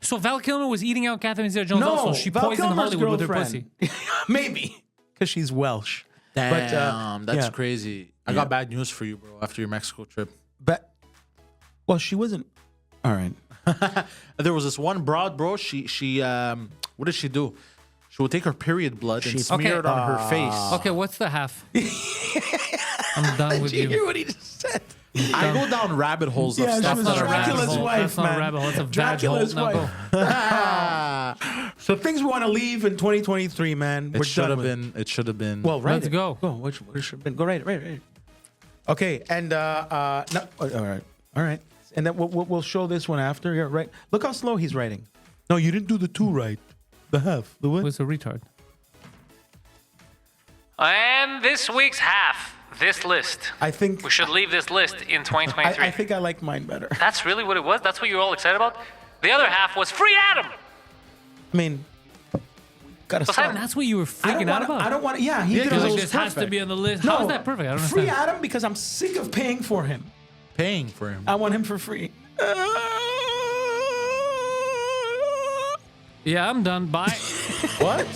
So Val Kilmer was eating out Catherine Zeta-Jones No, also. She Val poisoned Kilmer's Hollywood with her girlfriend. pussy. Maybe, because she's Welsh. Damn, that's yeah. crazy. I got bad news for you, bro. After your Mexico trip, But, well, she wasn't. All right. there was this one broad, bro. She what did she do? She would take her period blood and smear it on her face. Okay, what's the half? I'm done with Did you you. hear what he just said? I go down rabbit holes of Yeah, stuff. she was not a rabbit Dracula's hole. wife, That's not a man. rabbit hole. That's a vag Dracula's hole. Now wife. So things we want to leave in 2023, man. It should have been. It should have been. Well, right. Let's go. Go. Which should have been? Go right. Okay, and no, all right, and then we'll show this one after. Yeah, right. Look how slow he's writing. No, you didn't do the two right. The half. The what? Who's a retard? And this week's half, this list. I think We should leave this list in 2023. I think I like mine better. That's really what it was? That's what you were all excited about? The other half was Free Adam! I mean, gotta Poseidon, stop. That's what you were I freaking don't out want. about. I don't want. Yeah, he Yeah, did You're it. like, was this has to perfect. be on the list. No, How is that perfect? I don't Free understand. Adam because I'm sick of paying for him. Paying for him. I want him for free. Yeah, I'm done. Bye. What?